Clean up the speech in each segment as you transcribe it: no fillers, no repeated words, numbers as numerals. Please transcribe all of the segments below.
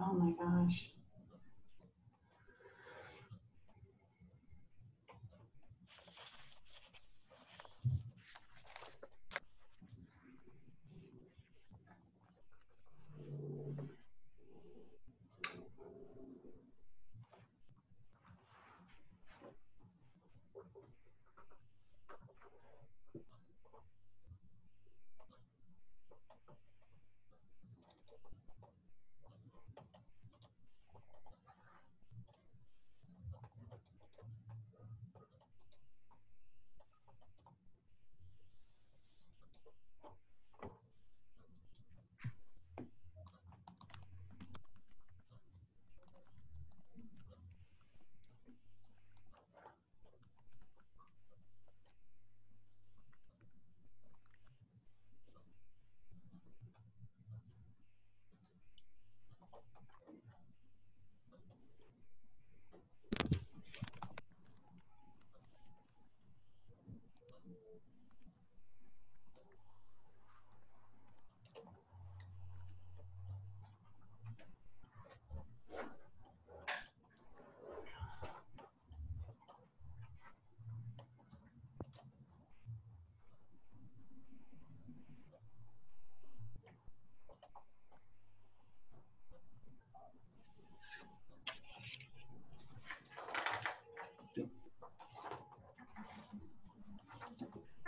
Oh my gosh.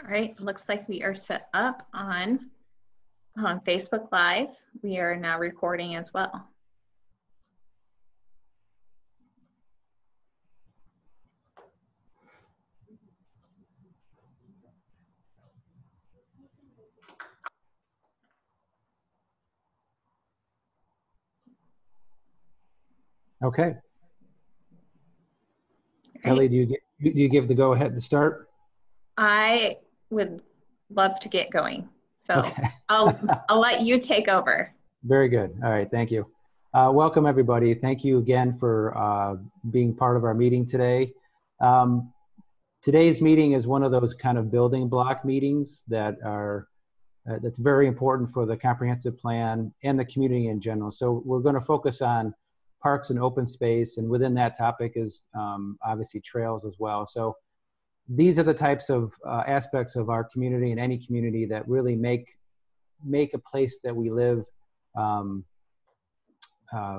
All right, looks like we are set up on Facebook Live. We are now recording as well. Okay. Right. Kelly, do you give the go ahead to start? I would love to get going, so okay. I'll let you take over. Very good. All right, thank you. Welcome everybody. Thank you again for being part of our meeting today. Today's meeting is one of those kind of building block meetings that are that's very important for the comprehensive plan and the community in general. So we're going to focus on parks and open space, and within that topic is obviously trails as well. So these are the types of aspects of our community and any community that really make a place that we live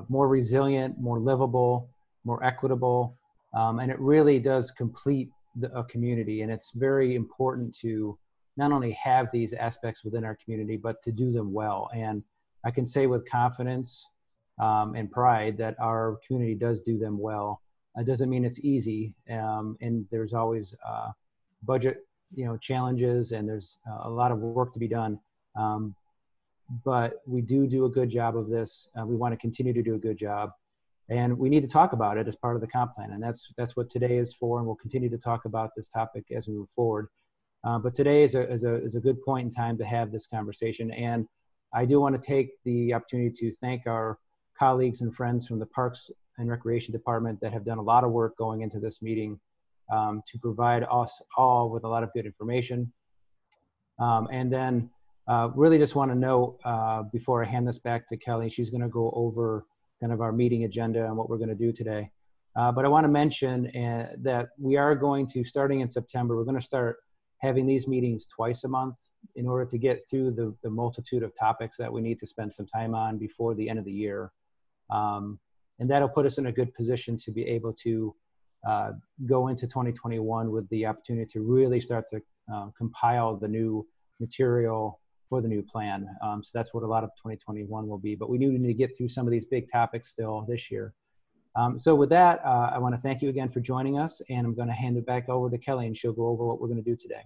more resilient, more livable, more equitable, and it really does complete a community. And it's very important to not only have these aspects within our community, but to do them well. And I can say with confidence and pride that our community does do them well. It doesn't mean it's easy, and there's always budget, challenges, and there's a lot of work to be done. But we do a good job of this. We want to continue to do a good job, and we need to talk about it as part of the comp plan. And that's what today is for, and we'll continue to talk about this topic as we move forward. But today is a good point in time to have this conversation. And I do want to take the opportunity to thank our colleagues and friends from the Parks and Recreation Department that have done a lot of work going into this meeting to provide us all with a lot of good information. And then really just want to note before I hand this back to Kelly, she's going to go over kind of our meeting agenda and what we're going to do today. But I want to mention that we are going to, starting in September, we're going to start having these meetings twice a month in order to get through the multitude of topics that we need to spend some time on before the end of the year. And that'll put us in a good position to be able to go into 2021 with the opportunity to really start to compile the new material for the new plan. So that's what a lot of 2021 will be. But we do need to get through some of these big topics still this year. So with that, I want to thank you again for joining us, and I'm going to hand it back over to Kelly, and she'll go over what we're going to do today.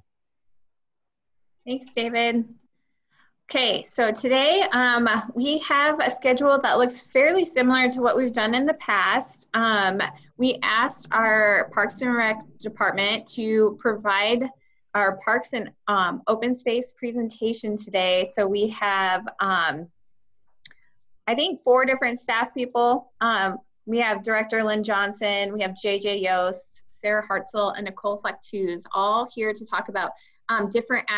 Thanks, David. Okay, so today we have a schedule that looks fairly similar to what we've done in the past. We asked our Parks and Rec department to provide our Parks and Open Space presentation today. So we have, I think, 4 different staff people. We have Director Lynn Johnson, we have JJ Yost, Sarah Hartzell, and Nicole Fleck-Tews, all here to talk about different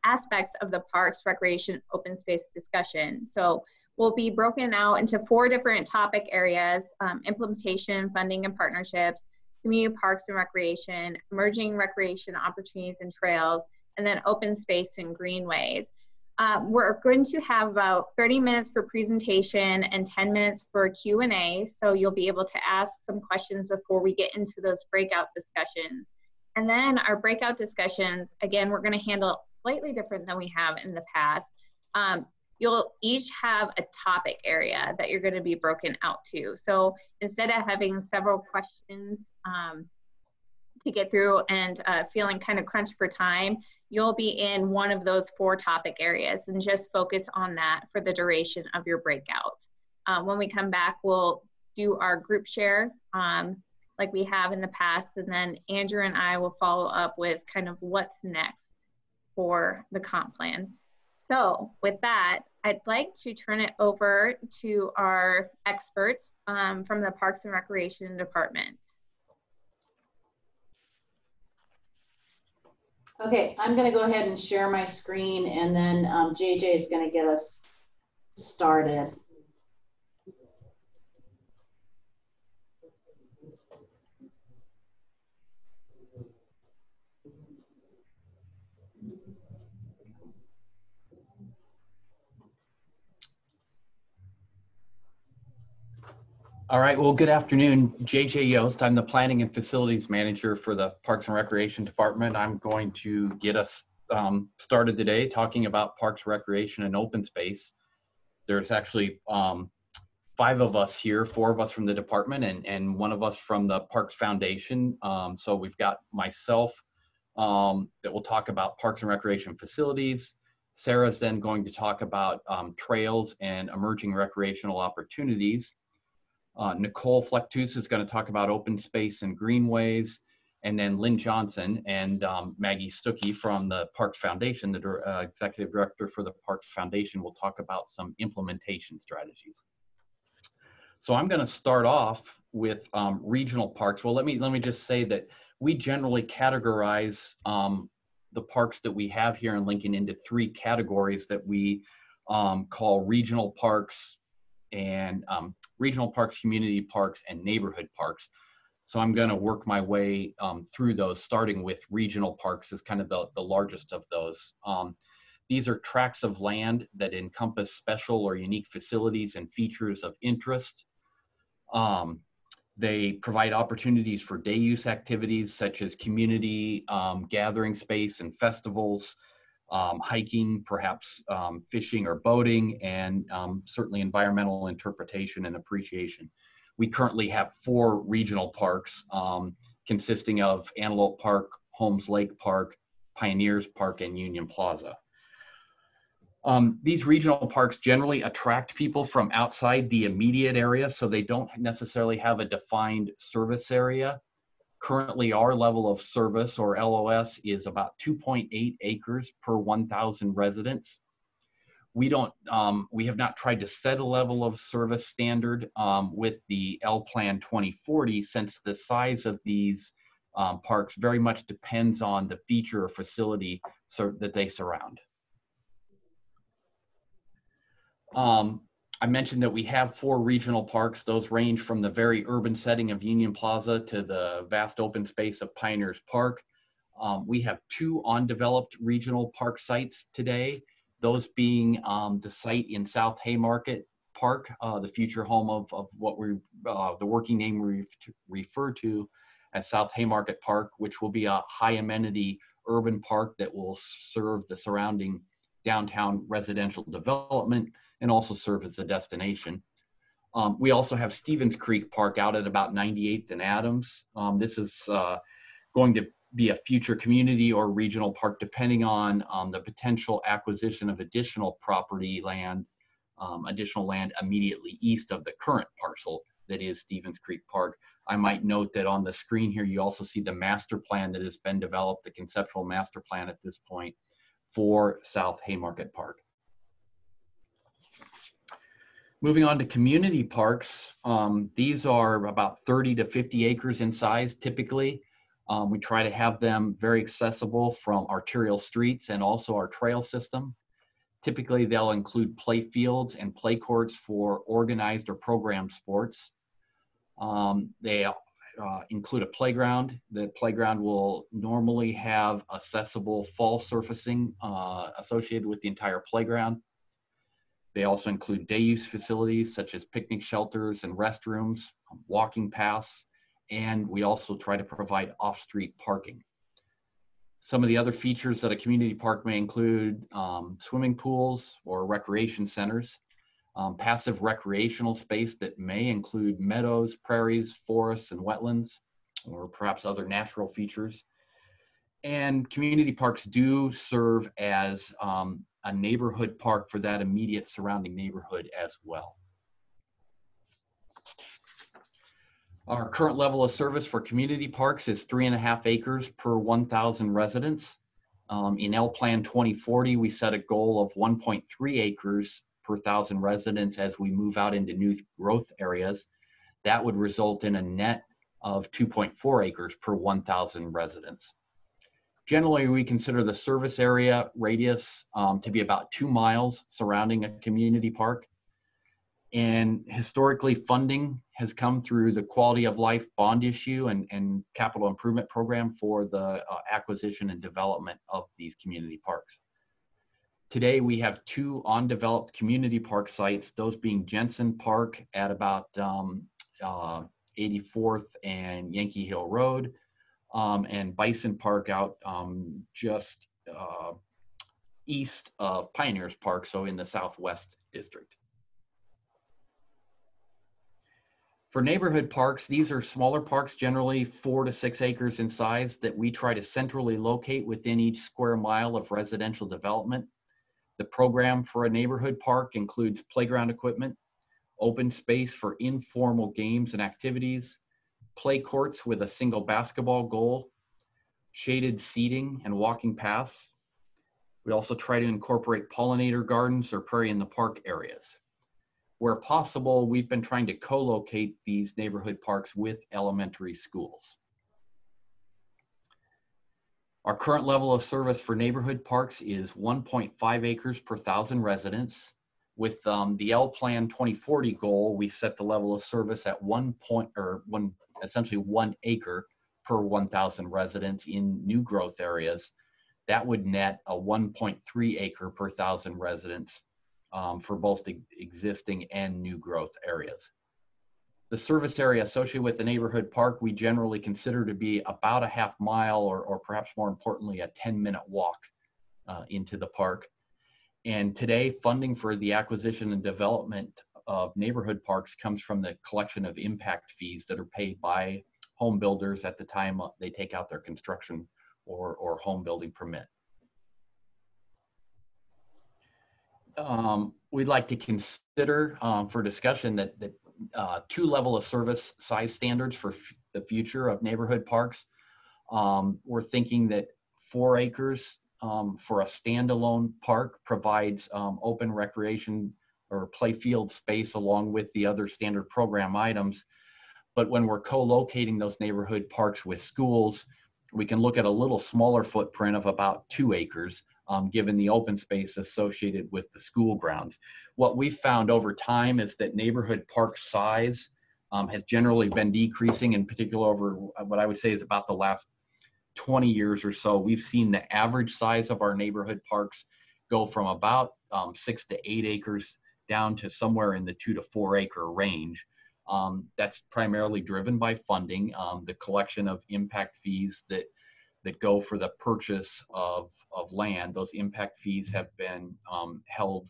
aspects of the Parks, Recreation, Open Space discussion. So will be broken out into 4 different topic areas: implementation, funding and partnerships, community parks and recreation, emerging recreation opportunities and trails, and then open space and greenways. We're going to have about 30 minutes for presentation and 10 minutes for Q&A, so you'll be able to ask some questions before we get into those breakout discussions. And then our breakout discussions, again, we're going to handle slightly different than we have in the past. You'll each have a topic area that you're going to be broken out to. So instead of having several questions to get through and feeling kind of crunched for time, you'll be in one of those 4 topic areas and just focus on that for the duration of your breakout. When we come back, we'll do our group share like we have in the past, and then Andrew and I will follow up with kind of what's next for the comp plan. So with that, I'd like to turn it over to our experts from the Parks and Recreation Department. Okay, I'm going to go ahead and share my screen, and then JJ is going to get us started. All right, well, good afternoon. JJ Yost. I'm the Planning and Facilities Manager for the Parks and Recreation Department. I'm going to get us started today talking about Parks, Recreation, and Open Space. There's actually 5 of us here, 4 of us from the department and 1 of us from the Parks Foundation. So we've got myself that will talk about Parks and Recreation facilities. Sarah's then going to talk about trails and emerging recreational opportunities. Nicole Flectus is going to talk about open space and greenways, and then Lynn Johnson and Maggie Stuckey from the Parks Foundation, the executive director for the Parks Foundation, will talk about some implementation strategies. So I'm going to start off with regional parks. Well, let me just say that we generally categorize the parks that we have here in Lincoln into 3 categories that we call regional parks, and regional parks, community parks, and neighborhood parks. So I'm going to work my way through those, starting with regional parks as kind of the largest of those. These are tracts of land that encompass special or unique facilities and features of interest. They provide opportunities for day use activities such as community gathering space and festivals, hiking, perhaps fishing or boating, and certainly environmental interpretation and appreciation. We currently have 4 regional parks consisting of Antelope Park, Holmes Lake Park, Pioneers Park, and Union Plaza. These regional parks generally attract people from outside the immediate area, so they don't necessarily have a defined service area. Currently, our level of service, or LOS, is about 2.8 acres per 1,000 residents. We have not tried to set a level of service standard with the L Plan 2040, since the size of these parks very much depends on the feature or facility that they surround. I mentioned that we have 4 regional parks. Those range from the very urban setting of Union Plaza to the vast open space of Pioneers Park. We have 2 undeveloped regional park sites today, those being the site in South Haymarket Park, the future home of what the working name we refer to as South Haymarket Park, which will be a high amenity urban park that will serve the surrounding downtown residential development and also serve as a destination. We also have Stevens Creek Park out at about 98th and Adams. This is going to be a future community or regional park depending on the potential acquisition of additional property land, additional land immediately east of the current parcel that is Stevens Creek Park. I might note that on the screen here, you also see the master plan that has been developed, the conceptual master plan at this point for South Haymarket Park. Moving on to community parks, these are about 30 to 50 acres in size typically. We try to have them very accessible from arterial streets and also our trail system. Typically, they'll include play fields and play courts for organized or programmed sports. They include a playground. The playground will normally have accessible fall surfacing associated with the entire playground. They also include day use facilities such as picnic shelters and restrooms, walking paths, and we also try to provide off-street parking. Some of the other features that a community park may include swimming pools or recreation centers, passive recreational space that may include meadows, prairies, forests, and wetlands, or perhaps other natural features. And community parks do serve as a neighborhood park for that immediate surrounding neighborhood as well. Our current level of service for community parks is 3.5 acres per 1,000 residents. In L Plan 2040, we set a goal of 1.3 acres per 1,000 residents as we move out into new growth areas. That would result in a net of 2.4 acres per 1,000 residents. Generally, we consider the service area radius to be about 2 miles surrounding a community park. And historically, funding has come through the quality of life bond issue and capital improvement program for the acquisition and development of these community parks. Today, we have 2 undeveloped community park sites, those being Jensen Park at about 84th and Yankee Hill Road, and Bison Park out just east of Pioneers Park, so in the Southwest District. For neighborhood parks, these are smaller parks, generally 4 to 6 acres in size, that we try to centrally locate within each square mile of residential development. The program for a neighborhood park includes playground equipment, open space for informal games and activities, play courts with a single basketball goal, shaded seating and walking paths. We also try to incorporate pollinator gardens or prairie in the park areas. Where possible, we've been trying to co-locate these neighborhood parks with elementary schools. Our current level of service for neighborhood parks is 1.5 acres per 1,000 residents. With the L Plan 2040 goal, we set the level of service at essentially 1 acre per 1,000 residents in new growth areas. That would net a 1.3 acre per 1,000 residents for both existing and new growth areas. The service area associated with the neighborhood park we generally consider to be about a half mile or perhaps more importantly, a 10-minute walk into the park. And today, funding for the acquisition and development of neighborhood parks comes from the collection of impact fees that are paid by home builders at the time they take out their construction or home building permit. We'd like to consider for discussion that 2 level of service size standards for the future of neighborhood parks. We're thinking that 4 acres for a standalone park provides open recreation or play field space along with the other standard program items. But when we're co-locating those neighborhood parks with schools, we can look at a little smaller footprint of about 2 acres, given the open space associated with the school grounds. What we've found over time is that neighborhood park size has generally been decreasing, in particular over what I would say is about the last 20 years or so. We've seen the average size of our neighborhood parks go from about 6 to 8 acres down to somewhere in the 2 to 4 acre range. That's primarily driven by funding, the collection of impact fees that go for the purchase of land. Those impact fees have been held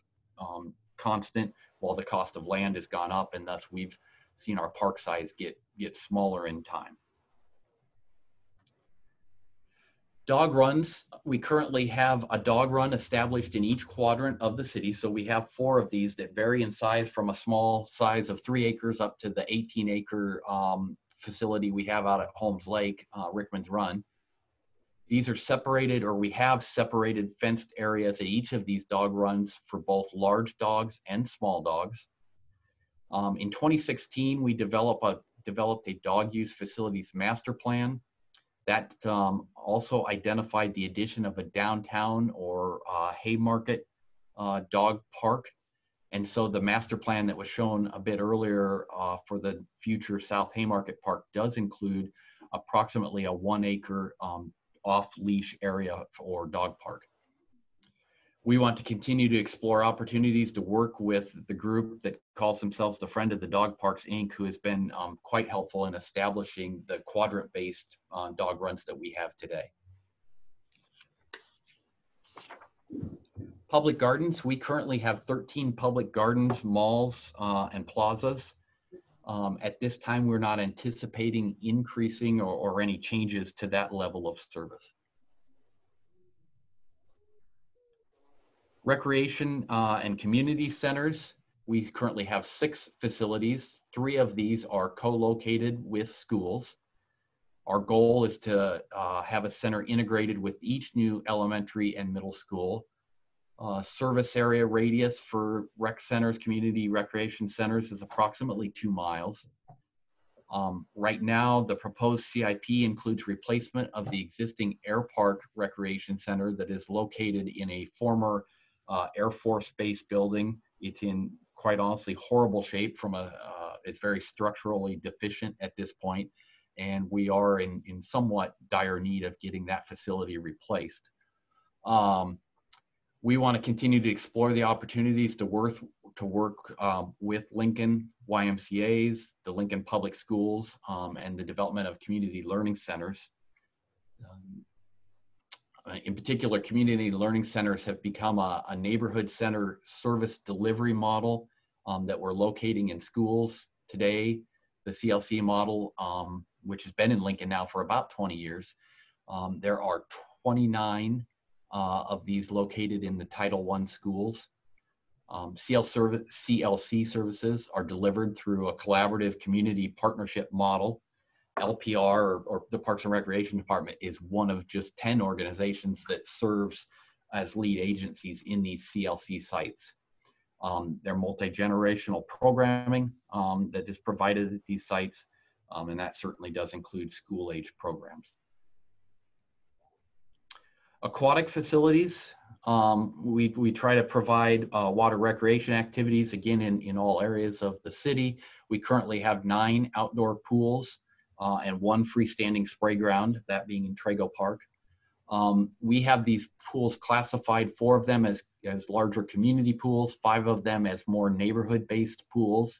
constant while the cost of land has gone up, and thus we've seen our park size get smaller in time. Dog runs, we currently have a dog run established in each quadrant of the city. So we have 4 of these that vary in size from a small size of 3 acres up to the 18-acre facility we have out at Holmes Lake, Rickman's Run. These are separated, or we have separated fenced areas at each of these dog runs for both large dogs and small dogs. In 2016, we developed a dog use facilities master plan that also identified the addition of a downtown or Haymarket dog park. And so the master plan that was shown a bit earlier for the future South Haymarket Park does include approximately a 1 acre off-leash area for dog park. We want to continue to explore opportunities to work with the group that calls themselves the Friend of the Dog Parks, Inc., who has been quite helpful in establishing the quadrant-based dog runs that we have today. Public gardens, we currently have 13 public gardens, malls, and plazas. At this time, we're not anticipating increasing or any changes to that level of service. Recreation and community centers, we currently have 6 facilities. 3 of these are co-located with schools. Our goal is to have a center integrated with each new elementary and middle school. Service area radius for rec centers, community recreation centers, is approximately 2 miles. Right now, the proposed CIP includes replacement of the existing Air Park Recreation Center that is located in a former Air Force Base building. It's in, quite honestly, horrible shape. It's very structurally deficient at this point, and we are in somewhat dire need of getting that facility replaced. We want to continue to explore the opportunities to work with Lincoln YMCAs, the Lincoln Public Schools, and the development of community learning centers. In particular, community learning centers have become a neighborhood center service delivery model that we're locating in schools today. The CLC model, which has been in Lincoln now for about 20 years, there are 29 of these located in the Title I schools. CLC services are delivered through a collaborative community partnership model. LPR, or the Parks and Recreation Department, is one of just 10 organizations that serves as lead agencies in these CLC sites. They're multi-generational programming that is provided at these sites, and that certainly does include school-age programs. Aquatic facilities, we try to provide water recreation activities, again, in all areas of the city. We currently have 9 outdoor pools and 1 freestanding spray ground, that being in Trago Park. We have these pools classified, 4 of them as larger community pools, 5 of them as more neighborhood-based pools.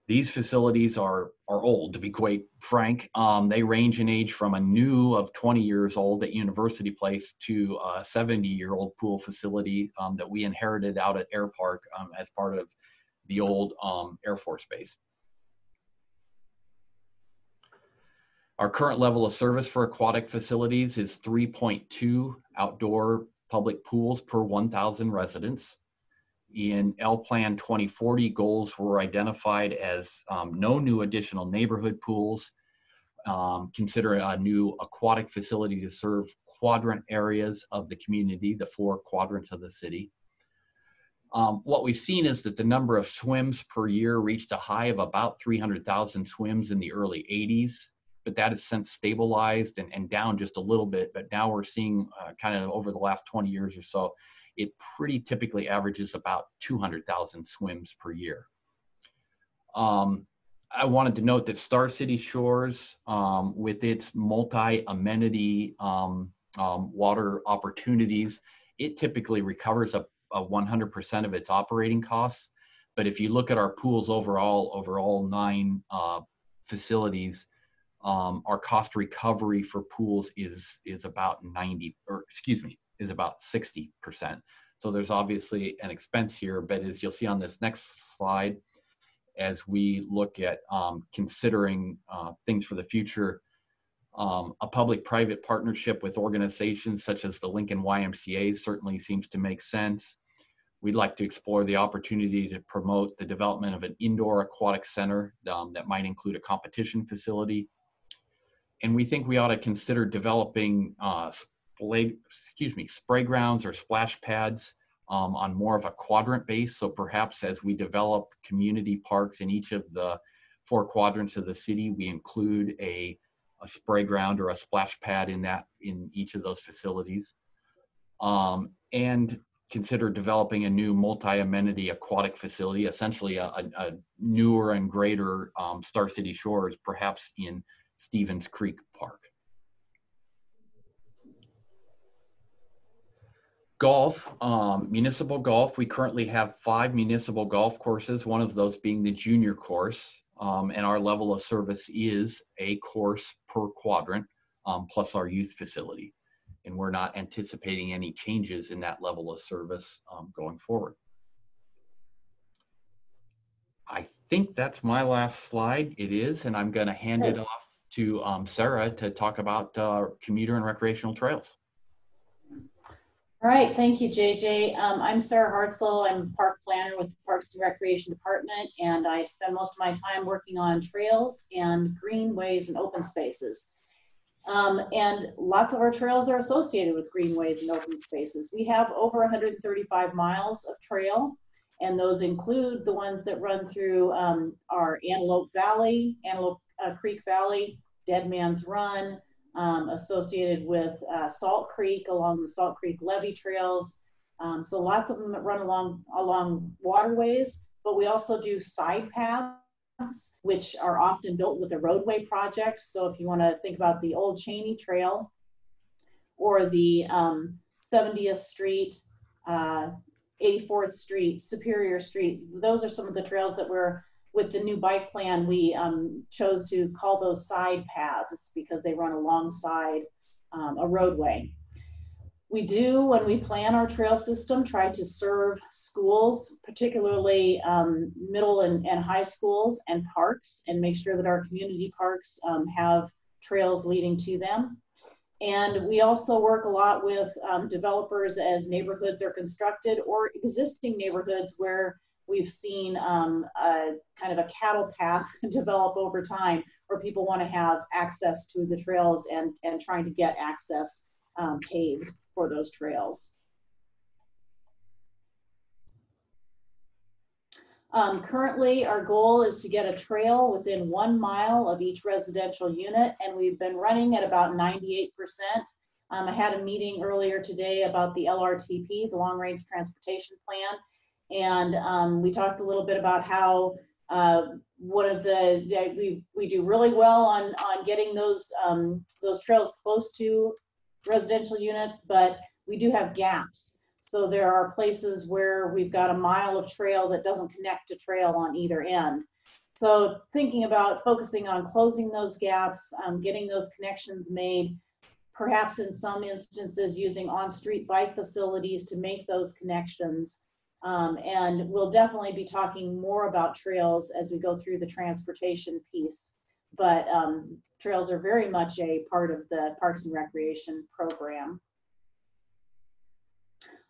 These facilities are old, to be quite frank. They range in age from a new of 20 years old at University Place to a 70-year-old pool facility that we inherited out at Air Park as part of the old Air Force Base. Our current level of service for aquatic facilities is 3.2 outdoor public pools per 1,000 residents. In L Plan 2040, goals were identified as no new additional neighborhood pools, consider a new aquatic facility to serve quadrant areas of the community, the 4 quadrants of the city. What we've seen is that the number of swims per year reached a high of about 300,000 swims in the early 80s, but that has since stabilized and down just a little bit. But now we're seeing kind of over the last 20 years or so, it pretty typically averages about 200,000 swims per year. I wanted to note that Star City Shores, with its multi-amenity water opportunities, it typically recovers a 100% of its operating costs. But if you look at our pools overall, over all 9 facilities, our cost recovery for pools is about 60%. So there's obviously an expense here, but as you'll see on this next slide, as we look at considering things for the future, a public-private partnership with organizations such as the Lincoln YMCA certainly seems to make sense. We'd like to explore the opportunity to promote the development of an indoor aquatic center that might include a competition facility. And we think we ought to consider developing spray grounds or splash pads on more of a quadrant base. So perhaps as we develop community parks in each of the 4 quadrants of the city, we include a spray ground or a splash pad in each of those facilities. And consider developing a new multi-amenity aquatic facility, essentially a newer and greater Star City Shores, perhaps in Stevens Creek Park. Golf, municipal golf, we currently have 5 municipal golf courses, one of those being the junior course, and our level of service is a course per quadrant, plus our youth facility. And we're not anticipating any changes in that level of service going forward. I think that's my last slide. It is, and I'm going to hand it off to Sarah to talk about commuter and recreational trails. All right, thank you, JJ. I'm Sarah Hartzell. I'm a park planner with the Parks and Recreation Department, and I spend most of my time working on trails and greenways and open spaces. And lots of our trails are associated with greenways and open spaces. We have over 135 miles of trail, and those include the ones that run through our Antelope Creek Valley, Dead Man's Run, associated with Salt Creek along the Salt Creek levee trails. So lots of them that run along waterways, but we also do side paths, which are often built with a roadway project. So if you want to think about the Old Cheney Trail or the 70th Street, 84th Street, Superior Street, those are some of the trails that we're, with the new bike plan, we chose to call those side paths because they run alongside a roadway. We do, when we plan our trail system, try to serve schools, particularly middle and high schools and parks, and make sure that our community parks have trails leading to them. And we also work a lot with developers as neighborhoods are constructed or existing neighborhoods where we've seen a kind of a cattle path develop over time where people want to have access to the trails and trying to get access paved for those trails. Currently, our goal is to get a trail within 1 mile of each residential unit, and we've been running at about 98%. I had a meeting earlier today about the LRTP, the Long Range Transportation Plan, and we talked a little bit about how we do really well on getting those trails close to residential units, but we do have gaps. So there are places where we've got a mile of trail that doesn't connect to trail on either end. So thinking about focusing on closing those gaps, getting those connections made, perhaps in some instances using on-street bike facilities to make those connections. And we'll definitely be talking more about trails as we go through the transportation piece. But trails are very much a part of the Parks and Recreation program.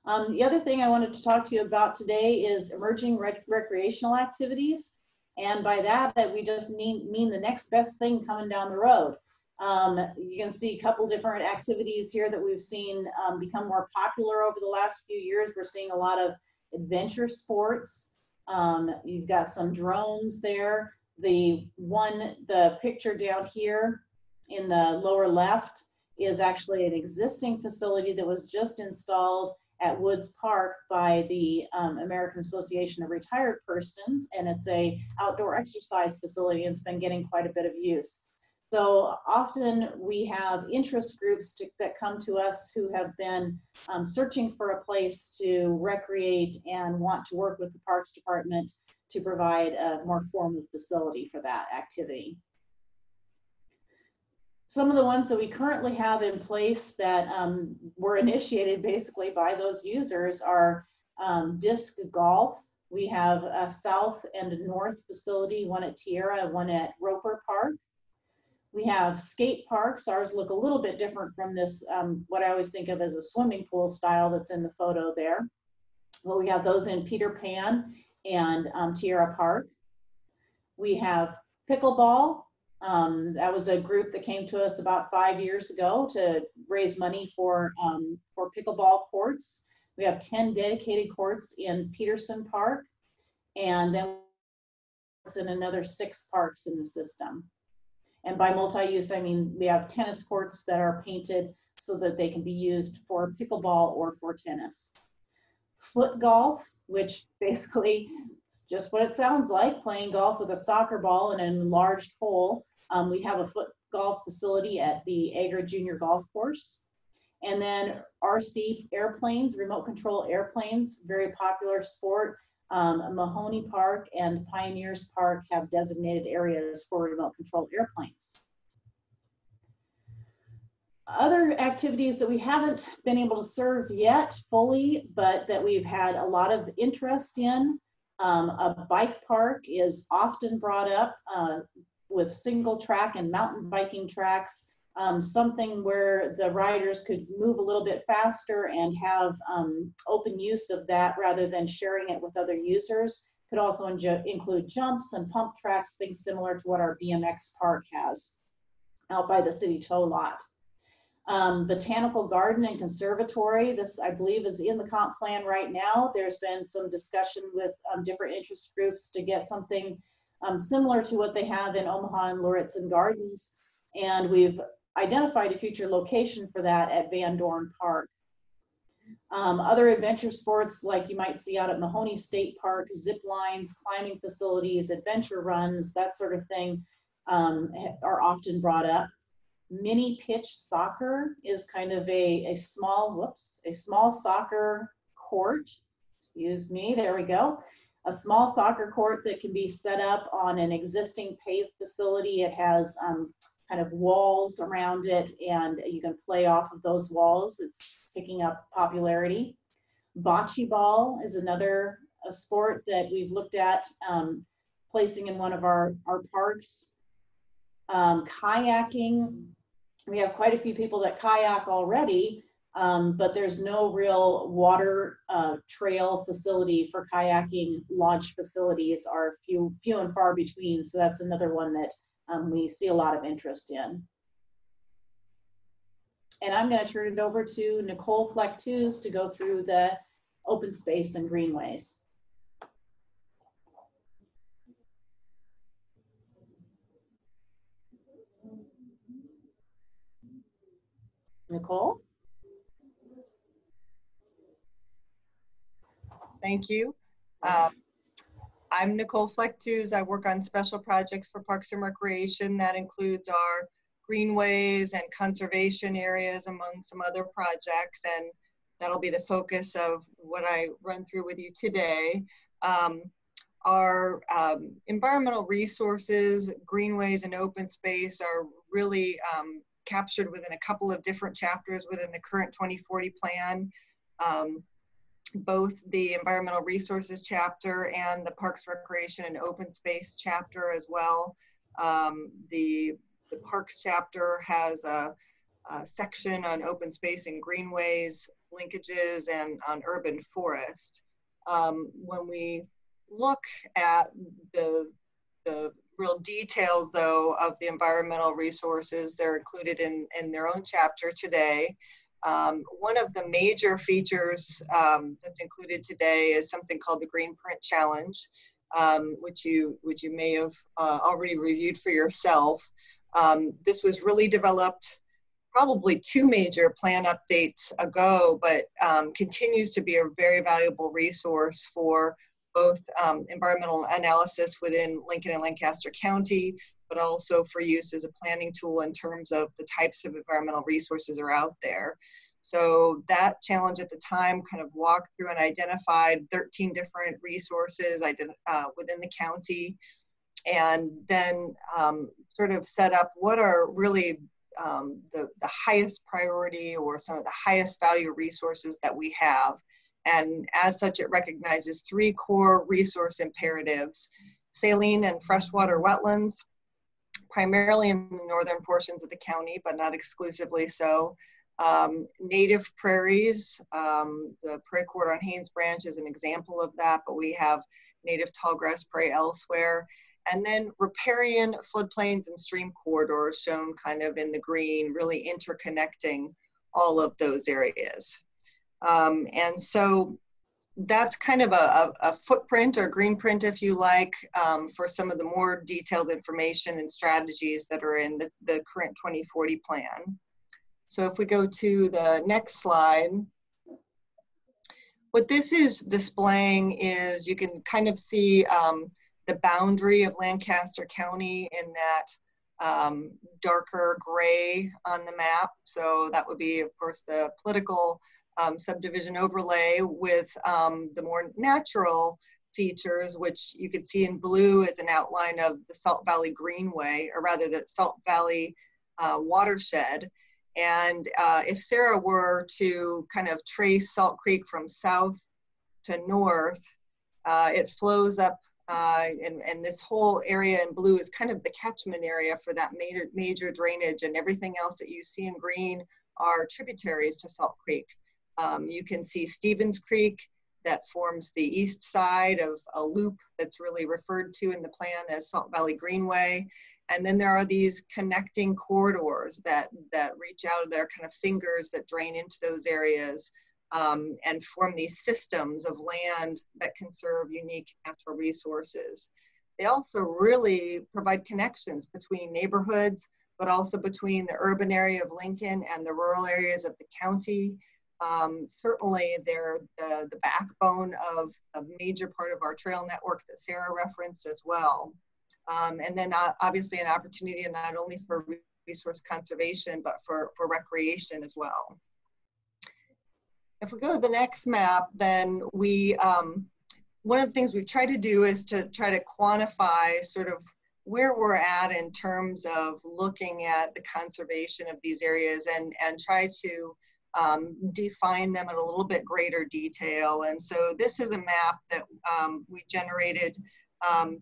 The other thing I wanted to talk to you about today is emerging recreational activities. And by that, we just mean the next best thing coming down the road. You can see a couple different activities here that we've seen become more popular over the last few years. We're seeing a lot of adventure sports. You've got some drones there. The picture down here in the lower left is actually an existing facility that was just installed at Woods Park by the American Association of Retired Persons, and it's a outdoor exercise facility and it's been getting quite a bit of use. So often we have interest groups that come to us who have been searching for a place to recreate and want to work with the Parks Department to provide a more formal facility for that activity. Some of the ones that we currently have in place that were initiated basically by those users are disc golf. We have a south and a north facility, one at Tierra, one at Roper Park. We have skate parks. Ours look a little bit different from this, what I always think of as a swimming pool style that's in the photo there. Well, we have those in Peter Pan and Tierra Park. We have pickleball. That was a group that came to us about 5 years ago to raise money for pickleball courts. We have 10 dedicated courts in Peterson Park, and then it's in another 6 parks in the system. And by multi-use, I mean we have tennis courts that are painted so that they can be used for pickleball or for tennis. foot golf, which basically is just what it sounds like, playing golf with a soccer ball in an enlarged hole. We have a foot golf facility at the Agra Junior Golf Course. And then RC airplanes, remote control airplanes, very popular sport. Mahoney Park and Pioneers Park have designated areas for remote control airplanes. Other activities that we haven't been able to serve yet fully, but that we've had a lot of interest in. A bike park is often brought up with single track and mountain biking tracks. Something where the riders could move a little bit faster and have open use of that rather than sharing it with other users. Could also include jumps and pump tracks, being similar to what our BMX park has out by the city tow lot. Botanical garden and conservatory, this I believe is in the comp plan right now. There's been some discussion with different interest groups to get something similar to what they have in Omaha and Lauritzen Gardens. And we've identified a future location for that at Van Dorn Park. Other adventure sports like you might see out at Mahoney State Park, zip lines, climbing facilities, adventure runs, that sort of thing are often brought up. Mini pitch soccer is kind of a small soccer court. Excuse me, there we go. A small soccer court that can be set up on an existing paved facility. It has kind of walls around it, and you can play off of those walls. It's picking up popularity. Bocce ball is another sport that we've looked at placing in one of our parks. Kayaking, we have quite a few people that kayak already, but there's no real water trail facility for kayaking. Launch facilities are few and far between, so that's another one that we see a lot of interest in. And I'm going to turn it over to Nicole Fleck-Tews to go through the open space and greenways. Nicole? Thank you. I'm Nicole Fleck-Tews. I work on special projects for Parks and Recreation. That includes our greenways and conservation areas, among some other projects, and that'll be the focus of what I run through with you today. Our environmental resources, greenways, and open space are really captured within a couple of different chapters within the current 2040 plan. Both the environmental resources chapter and the Parks, Recreation, and Open Space chapter as well. The Parks chapter has a section on open space and greenways, linkages, and on urban forest. When we look at the real details, though, of the environmental resources, they're included in their own chapter today. One of the major features that's included today is something called the Green Print Challenge, which you may have already reviewed for yourself. This was really developed probably 2 major plan updates ago, but continues to be a very valuable resource for both environmental analysis within Lincoln and Lancaster County, but also for use as a planning tool in terms of the types of environmental resources are out there. So that challenge at the time kind of walked through and identified 13 different resources within the county, and then sort of set up what are really the highest priority or some of the highest value resources that we have. And as such, it recognizes 3 core resource imperatives: saline and freshwater wetlands, primarily in the northern portions of the county, but not exclusively so. Native prairies, the prairie corridor on Haynes Branch is an example of that, but we have native tallgrass prairie elsewhere. And then riparian floodplains and stream corridors shown kind of in the green, really interconnecting all of those areas. And so that's kind of a footprint or green print, if you like, for some of the more detailed information and strategies that are in the current 2040 plan. So if we go to the next slide, What this is displaying is, you can kind of see the boundary of Lancaster County in that darker gray on the map. So that would be, of course, the political subdivision overlay with the more natural features, which you could see in blue as an outline of the Salt Valley Greenway, or rather the Salt Valley watershed. And if Sarah were to kind of trace Salt Creek from south to north, it flows up, and this whole area in blue is kind of the catchment area for that major drainage, and everything else that you see in green are tributaries to Salt Creek. You can see Stevens Creek that forms the east side of a loop that's really referred to in the plan as Salt Valley Greenway. And then there are these connecting corridors that reach out of their kind of fingers that drain into those areas and form these systems of land that conserve unique natural resources. They also really provide connections between neighborhoods, but also between the urban area of Lincoln and the rural areas of the county. Certainly they're the backbone of a major part of our trail network that Sarah referenced as well. And then obviously an opportunity not only for resource conservation, but for recreation as well. If we go to the next map, then we, one of the things we've tried to do is to try to quantify sort of where we're at in terms of looking at the conservation of these areas and try to define them in a little bit greater detail. And so this is a map that we generated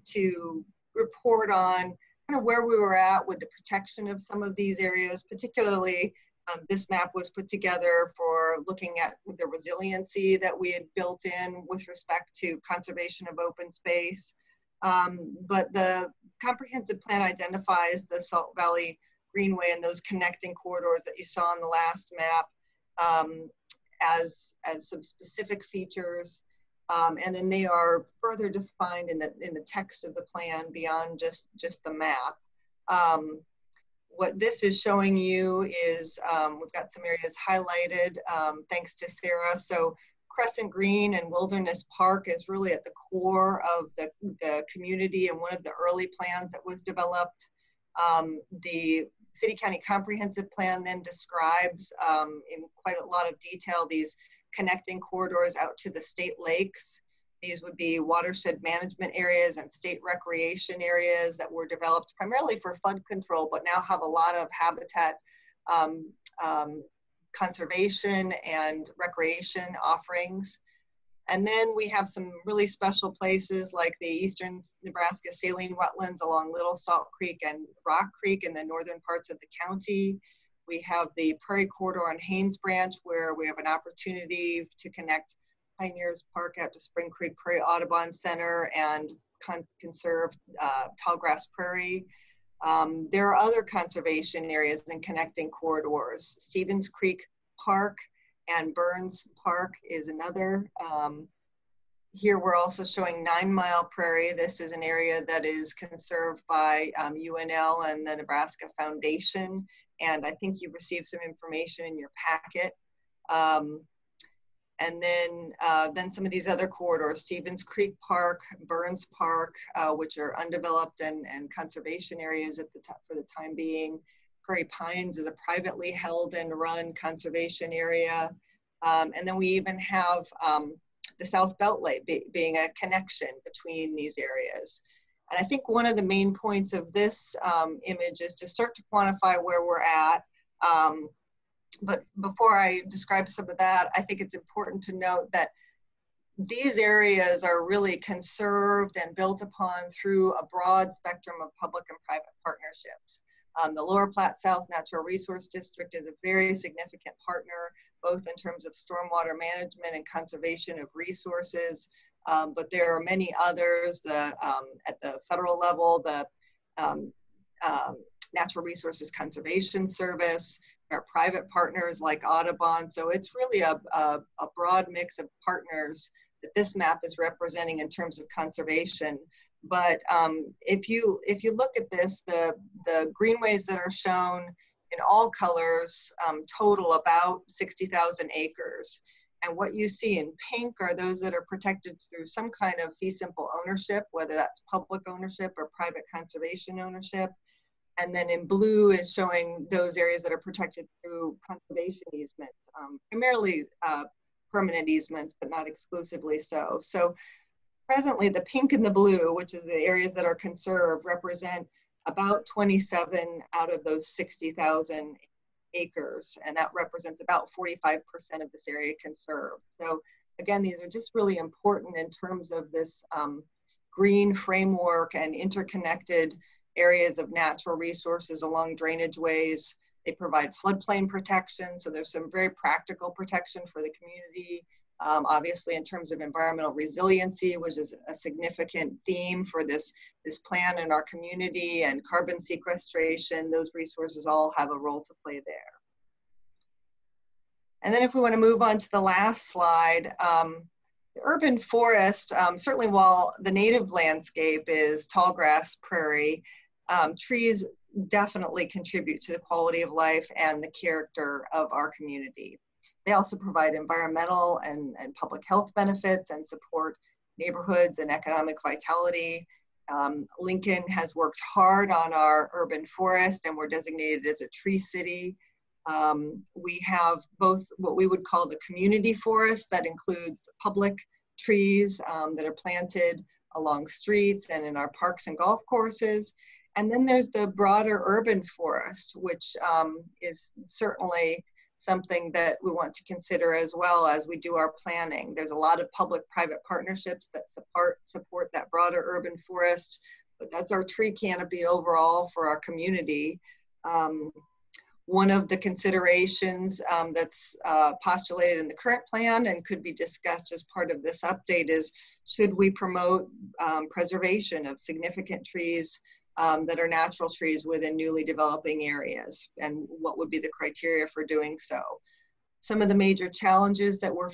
to report on kind of where we were at with the protection of some of these areas. Particularly, this map was put together for looking at the resiliency that we had built in with respect to conservation of open space. But the comprehensive plan identifies the Salt Valley Greenway and those connecting corridors that you saw on the last map as some specific features. And then they are further defined in the text of the plan beyond just the map. What this is showing you is we've got some areas highlighted thanks to Sarah. So Crescent Green and Wilderness Park is really at the core of the community and one of the early plans that was developed. The City County Comprehensive Plan then describes in quite a lot of detail these connecting corridors out to the state lakes. These would be watershed management areas and state recreation areas that were developed primarily for flood control, but now have a lot of habitat conservation and recreation offerings. And then we have some really special places like the eastern Nebraska saline wetlands along Little Salt Creek and Rock Creek in the northern parts of the county. We have the Prairie Corridor on Haynes Branch, where we have an opportunity to connect Pioneers Park out to Spring Creek Prairie Audubon Center and conserve tallgrass prairie. There are other conservation areas and connecting corridors. Stevens Creek Park and Burns Park is another. Here we're also showing 9 Mile Prairie. This is an area that is conserved by UNL and the Nebraska Foundation. And I think you've received some information in your packet. And then some of these other corridors, Stevens Creek Park, Burns Park, which are undeveloped and conservation areas for the time being. Prairie Pines is a privately held and run conservation area. And then we even have the South Beltway being a connection between these areas. And I think one of the main points of this image is to start to quantify where we're at. But before I describe some of that, I think it's important to note that these areas are really conserved and built upon through a broad spectrum of public and private partnerships. The Lower Platte South Natural Resource District is a very significant partner, both in terms of stormwater management and conservation of resources. But there are many others at the federal level, the Natural Resources Conservation Service. There are private partners like Audubon. So it's really a broad mix of partners that this map is representing in terms of conservation. But if you look at this, the greenways that are shown in all colors total about 60,000 acres. And what you see in pink are those that are protected through some kind of fee simple ownership, whether that's public ownership or private conservation ownership. And then in blue is showing those areas that are protected through conservation easements, primarily permanent easements, but not exclusively so. So presently the pink and the blue, which is the areas that are conserved, represent about 27 out of those 60,000 acres. And that represents about 45% of this area conserved. So again, these are just really important in terms of this green framework and interconnected areas of natural resources along drainage ways. They provide floodplain protection, so there's some very practical protection for the community. Obviously, in terms of environmental resiliency, which is a significant theme for this plan in our community, and carbon sequestration, those resources all have a role to play there. And then if we want to move on to the last slide, the urban forest, certainly while the native landscape is tall grass prairie, trees definitely contribute to the quality of life and the character of our community. They also provide environmental and public health benefits and support neighborhoods and economic vitality. Lincoln has worked hard on our urban forest, and we're designated as a tree city. We have both what we would call the community forest that includes the public trees that are planted along streets and in our parks and golf courses. And then there's the broader urban forest, which is certainly something that we want to consider as well as we do our planning. There's a lot of public-private partnerships that support that broader urban forest, but that's our tree canopy overall for our community. One of the considerations that's postulated in the current plan and could be discussed as part of this update is, should we promote preservation of significant trees that are natural trees within newly developing areas, and what would be the criteria for doing so? Some of the major challenges that we're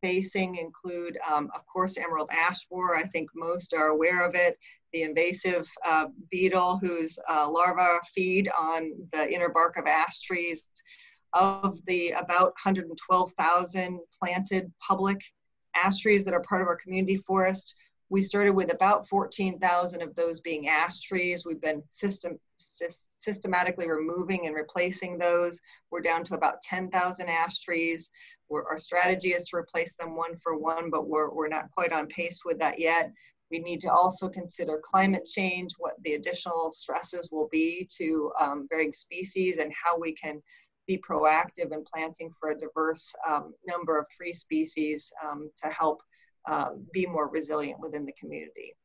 facing include, of course, emerald ash borer. I think most are aware of it. The invasive beetle whose larvae feed on the inner bark of ash trees. Of the about 112,000 planted public ash trees that are part of our community forest, we started with about 14,000 of those being ash trees. We've been systematically removing and replacing those. We're down to about 10,000 ash trees. Our strategy is to replace them one for one, but we're not quite on pace with that yet. We need to also consider climate change, what the additional stresses will be to varying species, and how we can be proactive in planting for a diverse number of tree species to help be more resilient within the community.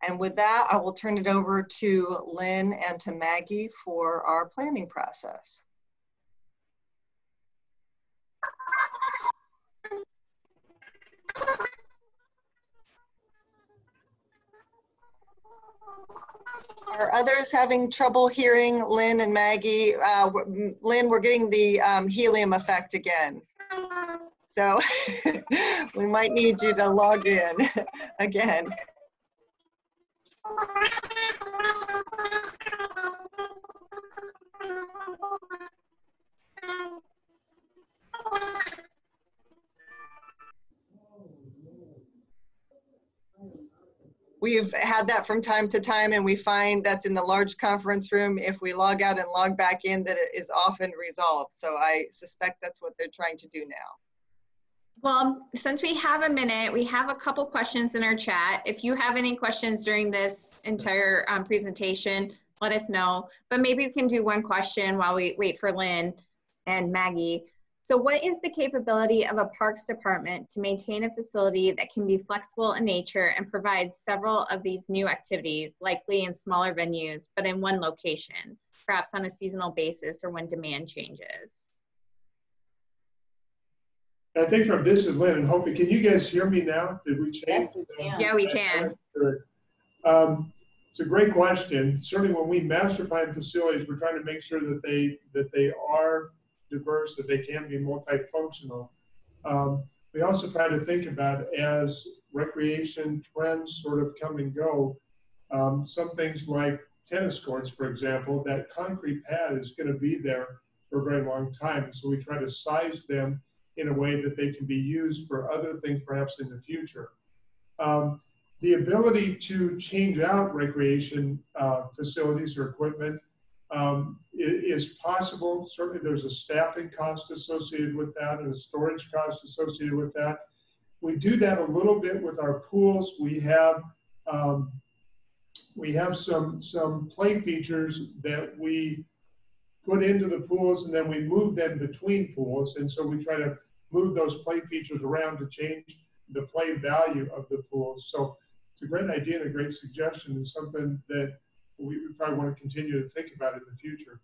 And with that, I will turn it over to Lynn and to Maggie for our planning process. Are others having trouble hearing Lynn and Maggie? Lynn, we're getting the helium effect again. So we might need you to log in again. We've had that from time to time, and we find that's in the large conference room. If we log out and log back in, that it is often resolved. So I suspect that's what they're trying to do now. Well, since we have a minute, we have a couple questions in our chat. If you have any questions during this entire presentation, let us know. But maybe we can do one question while we wait for Lynn and Maggie. So what is the capability of a parks department to maintain a facility that can be flexible in nature and provide several of these new activities, likely in smaller venues, but in one location, perhaps on a seasonal basis or when demand changes? I think from this is Lynn and Hopi. Can you guys hear me now? Did we change? Yes, we can. Yeah, we can. It's a great question. Certainly when we master plan facilities, we're trying to make sure that they are diverse, that they can be multifunctional. We also try to think about, as recreation trends sort of come and go, some things like tennis courts, for example, that concrete pad is going to be there for a very long time. So we try to size them in a way that they can be used for other things perhaps in the future. The ability to change out recreation facilities or equipment is possible. Certainly there's a staffing cost associated with that and a storage cost associated with that. We do that a little bit with our pools. We have some play features that we put into the pools and then we move them between pools. And so we try to move those play features around to change the play value of the pools. So it's a great idea and a great suggestion and something that we probably want to continue to think about in the future.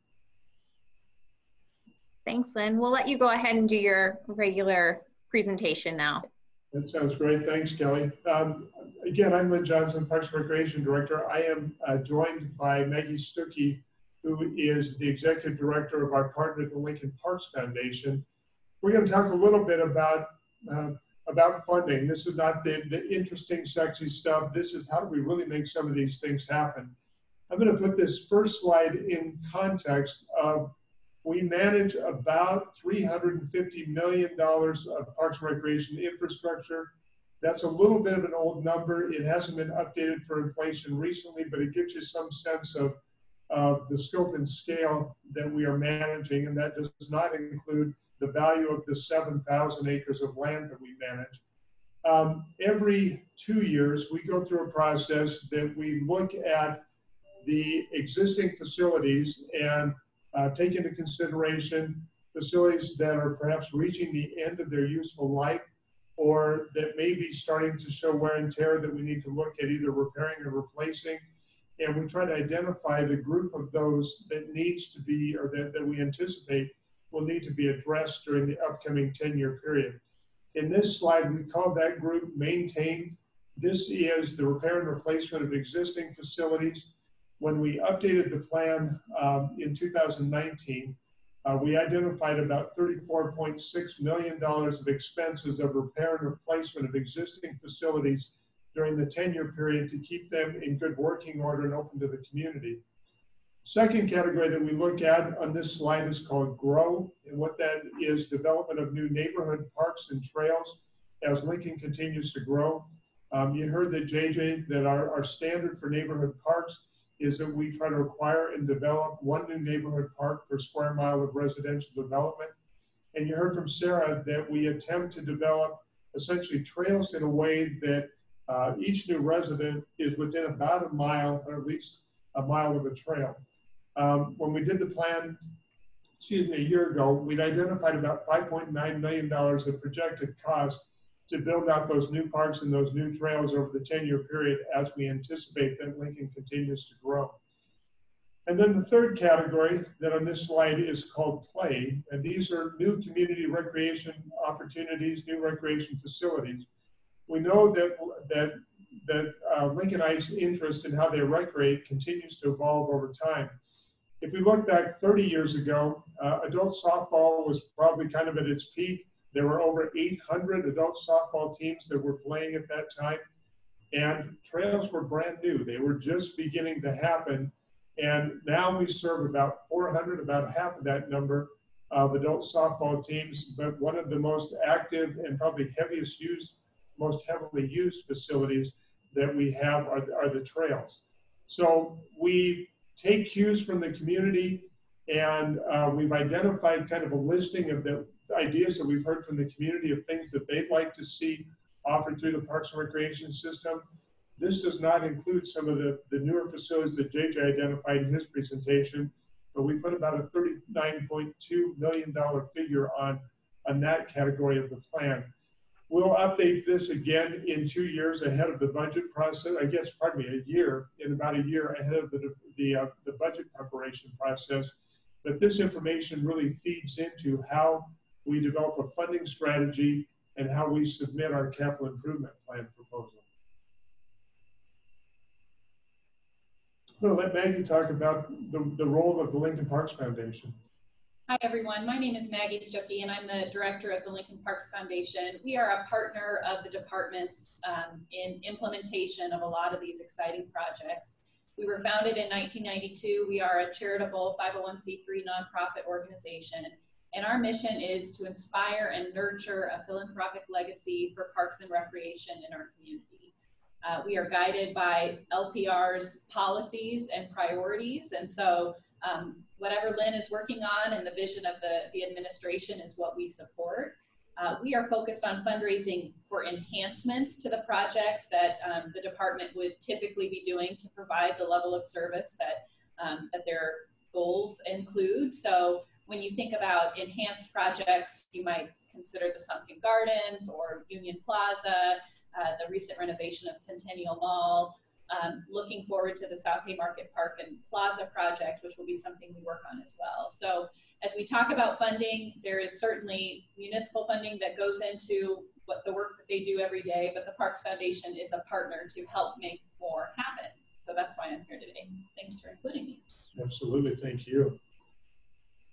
Thanks, Lynn. We'll let you go ahead and do your regular presentation now. That sounds great. Thanks, Kelly. Again, I'm Lynn Johnson, Parks and Recreation Director. I am joined by Maggie Stuckey, who is the Executive Director of our partner, the Lincoln Parks Foundation. We're going to talk a little bit about funding. This is not the interesting, sexy stuff. This is how do we really make some of these things happen. I'm going to put this first slide in context of we manage about $350 million of Parks and Recreation infrastructure. That's a little bit of an old number. It hasn't been updated for inflation recently, but it gives you some sense of the scope and scale that we are managing, and that does not include the value of the 7,000 acres of land that we manage. Every 2 years, we go through a process that we look at the existing facilities and take into consideration facilities that are perhaps reaching the end of their useful life or that may be starting to show wear and tear that we need to look at either repairing or replacing. And we try to identify the group of those that needs to be, or that we anticipate will need to be addressed during the upcoming 10-year period. In this slide, we call that group maintain. This is the repair and replacement of existing facilities. When we updated the plan in 2019, we identified about $34.6 million of expenses of repair and replacement of existing facilities during the 10-year period to keep them in good working order and open to the community. Second category that we look at on this slide is called grow, and what that is development of new neighborhood parks and trails as Lincoln continues to grow. You heard that JJ, that our standard for neighborhood parks is that we try to acquire and develop one new neighborhood park per square mile of residential development. And you heard from Sarah that we attempt to develop essentially trails in a way that each new resident is within about a mile, or at least a mile of a trail. When we did the plan, a year ago, we'd identified about $5.9 million of projected cost to build out those new parks and those new trails over the 10-year period as we anticipate that Lincoln continues to grow. And then the third category that on this slide is called play, and these are new community recreation opportunities, new recreation facilities. We know that Lincolnites' interest in how they recreate continues to evolve over time. If we look back 30 years ago, adult softball was probably kind of at its peak. There were over 800 adult softball teams that were playing at that time, and trails were brand new. They were just beginning to happen, and now we serve about 400, about half of that number of adult softball teams, but one of the most active and probably most heavily used facilities that we have are the trails. So we take cues from the community, and we've identified kind of a listing of the ideas that we've heard from the community of things that they'd like to see offered through the Parks and Recreation system. This does not include some of the newer facilities that JJ identified in his presentation, but we put about a $39.2 million figure on that category of the plan. We'll update this again in 2 years ahead of the budget process, I guess, pardon me, in about a year ahead of the budget preparation process. But this information really feeds into how we develop a funding strategy and how we submit our capital improvement plan proposal. I'm going to let Maggie talk about the role of the Lincoln Parks Foundation. Hi everyone, my name is Maggie Stuckey and I'm the director of the Lincoln Parks Foundation. We are a partner of the departments in implementation of a lot of these exciting projects. We were founded in 1992. We are a charitable 501c3 nonprofit organization. And our mission is to inspire and nurture a philanthropic legacy for parks and recreation in our community. We are guided by LPR's policies and priorities. And so whatever Lynn is working on and the vision of the administration is what we support. We are focused on fundraising for enhancements to the projects that the department would typically be doing to provide the level of service that, that their goals include. So when you think about enhanced projects, you might consider the Sunken Gardens or Union Plaza, the recent renovation of Centennial Mall, looking forward to the South Haymarket Park and Plaza project, which will be something we work on as well. So as we talk about funding, there is certainly municipal funding that goes into what the work that they do every day, but the Parks Foundation is a partner to help make more happen. So that's why I'm here today. Thanks for including me. Absolutely, thank you.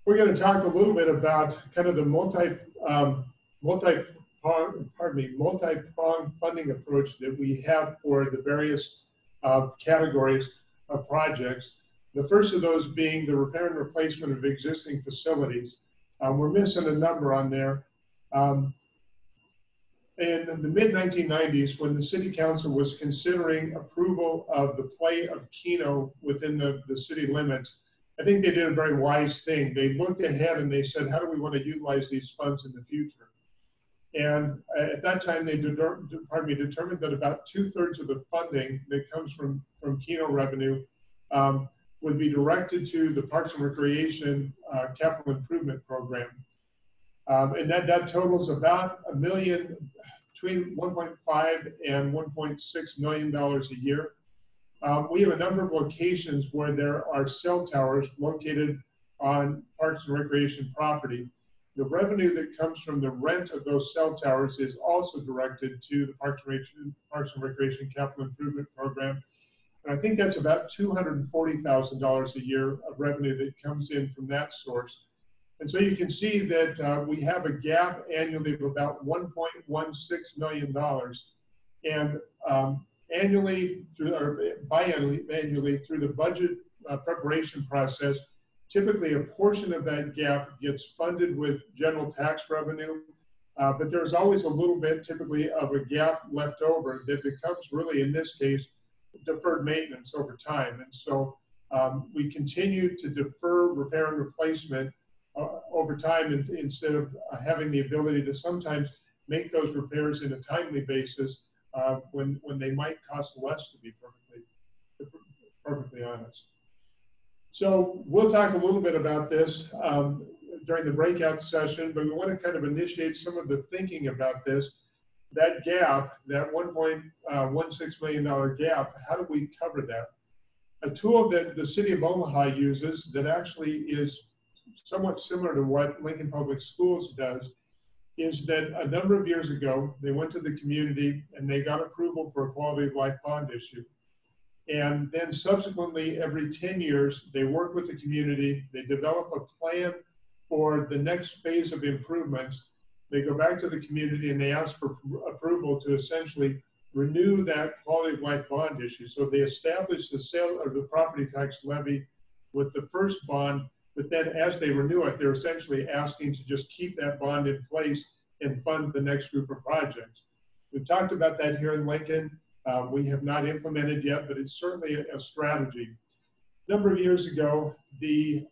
We're going to talk a little bit about kind of the multi-pronged funding approach that we have for the various categories of projects. The first of those being the repair and replacement of existing facilities. We're missing a number on there. In the mid-1990s, when the City Council was considering approval of the play of Keno within the city limits, I think they did a very wise thing. They looked ahead and they said, how do we want to utilize these funds in the future? And at that time, they determined that about 2/3 of the funding that comes from Keno revenue would be directed to the Parks and Recreation Capital Improvement Program. And that totals about between $1.5 and $1.6 million a year. We have a number of locations where there are cell towers located on Parks and Recreation property. The revenue that comes from the rent of those cell towers is also directed to the Parks and Recreation Capital Improvement Program. And I think that's about $240,000 a year of revenue that comes in from that source. And so you can see that we have a gap annually of about $1.16 million. And annually, or biannually through the budget preparation process, typically a portion of that gap gets funded with general tax revenue, but there's always a little bit typically of a gap left over that becomes really, in this case, deferred maintenance over time. And so we continue to defer repair and replacement over time instead of having the ability to sometimes make those repairs in a timely basis when they might cost less, to be perfectly honest. So we'll talk a little bit about this during the breakout session, but we want to kind of initiate some of the thinking about this. That gap, that $1.16 million gap, how do we cover that? A tool that the City of Omaha uses that actually is somewhat similar to what Lincoln Public Schools does is that a number of years ago, they went to the community and they got approval for a quality of life bond issue. And then subsequently, every 10 years, they work with the community, they develop a plan for the next phase of improvements. They go back to the community and they ask for approval to essentially renew that quality of life bond issue. So they establish the sale of the property tax levy with the first bond, but then as they renew it, they're essentially asking to just keep that bond in place and fund the next group of projects. We've talked about that here in Lincoln. We have not implemented yet, but it's certainly a strategy. A number of years ago, the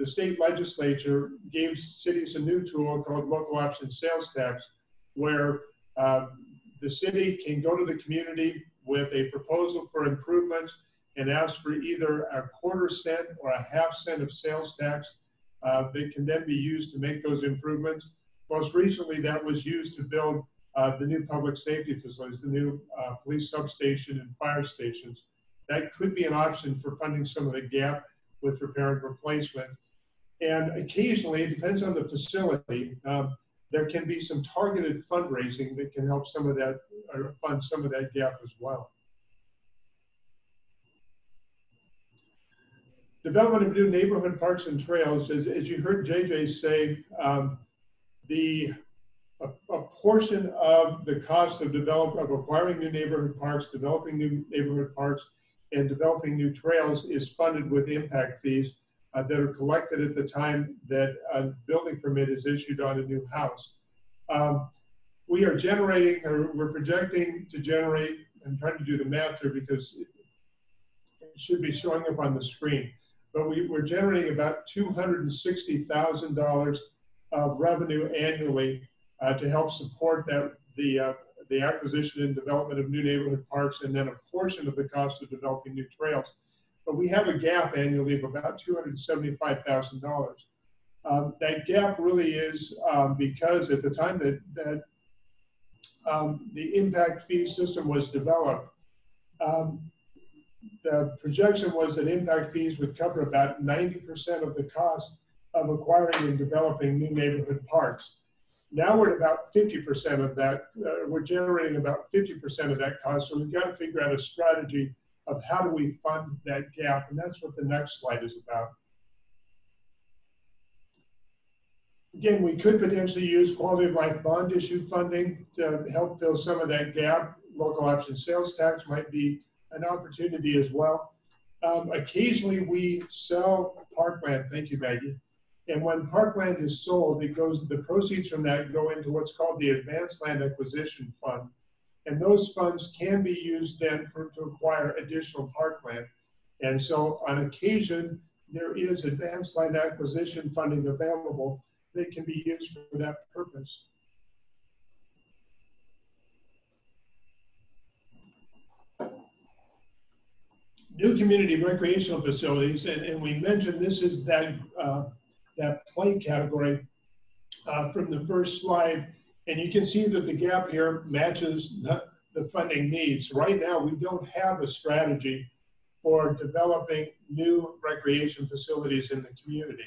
state legislature gave cities a new tool called local option sales tax, where the city can go to the community with a proposal for improvements and ask for either a 1/4 cent or a 1/2 cent of sales tax that can then be used to make those improvements. Most recently, that was used to build the new public safety facilities, the new police substation and fire stations. That could be an option for funding some of the gap with repair and replacement. And occasionally, it depends on the facility, there can be some targeted fundraising that can help some of that, or fund some of that gap as well. Development of new neighborhood parks and trails, as you heard JJ say, a portion of the cost of acquiring new neighborhood parks, developing new neighborhood parks, and developing new trails is funded with impact fees. that are collected at the time that a building permit is issued on a new house. We are generating, or we're projecting to generate, I'm trying to do the math here because it should be showing up on the screen, but we're generating about $260,000 of revenue annually to help support that the acquisition and development of new neighborhood parks, and then a portion of the cost of developing new trails. But we have a gap annually of about $275,000. That gap really is because at the time that the impact fee system was developed, the projection was that impact fees would cover about 90% of the cost of acquiring and developing new neighborhood parks. Now we're at about 50% of that. We're generating about 50% of that cost. So we've got to figure out a strategy of how do we fund that gap. And that's what the next slide is about. Again, we could potentially use quality of life bond issue funding to help fill some of that gap. Local option sales tax might be an opportunity as well. Occasionally we sell parkland. Thank you, Maggie. And when parkland is sold, the proceeds from that go into what's called the Advanced Land Acquisition Fund. And those funds can be used then to acquire additional parkland. And so on occasion, there is advanced land acquisition funding available that can be used for that purpose. New community recreational facilities, and we mentioned this is that play category from the first slide, and you can see that the gap here matches the funding needs. Right now, we don't have a strategy for developing new recreation facilities in the community.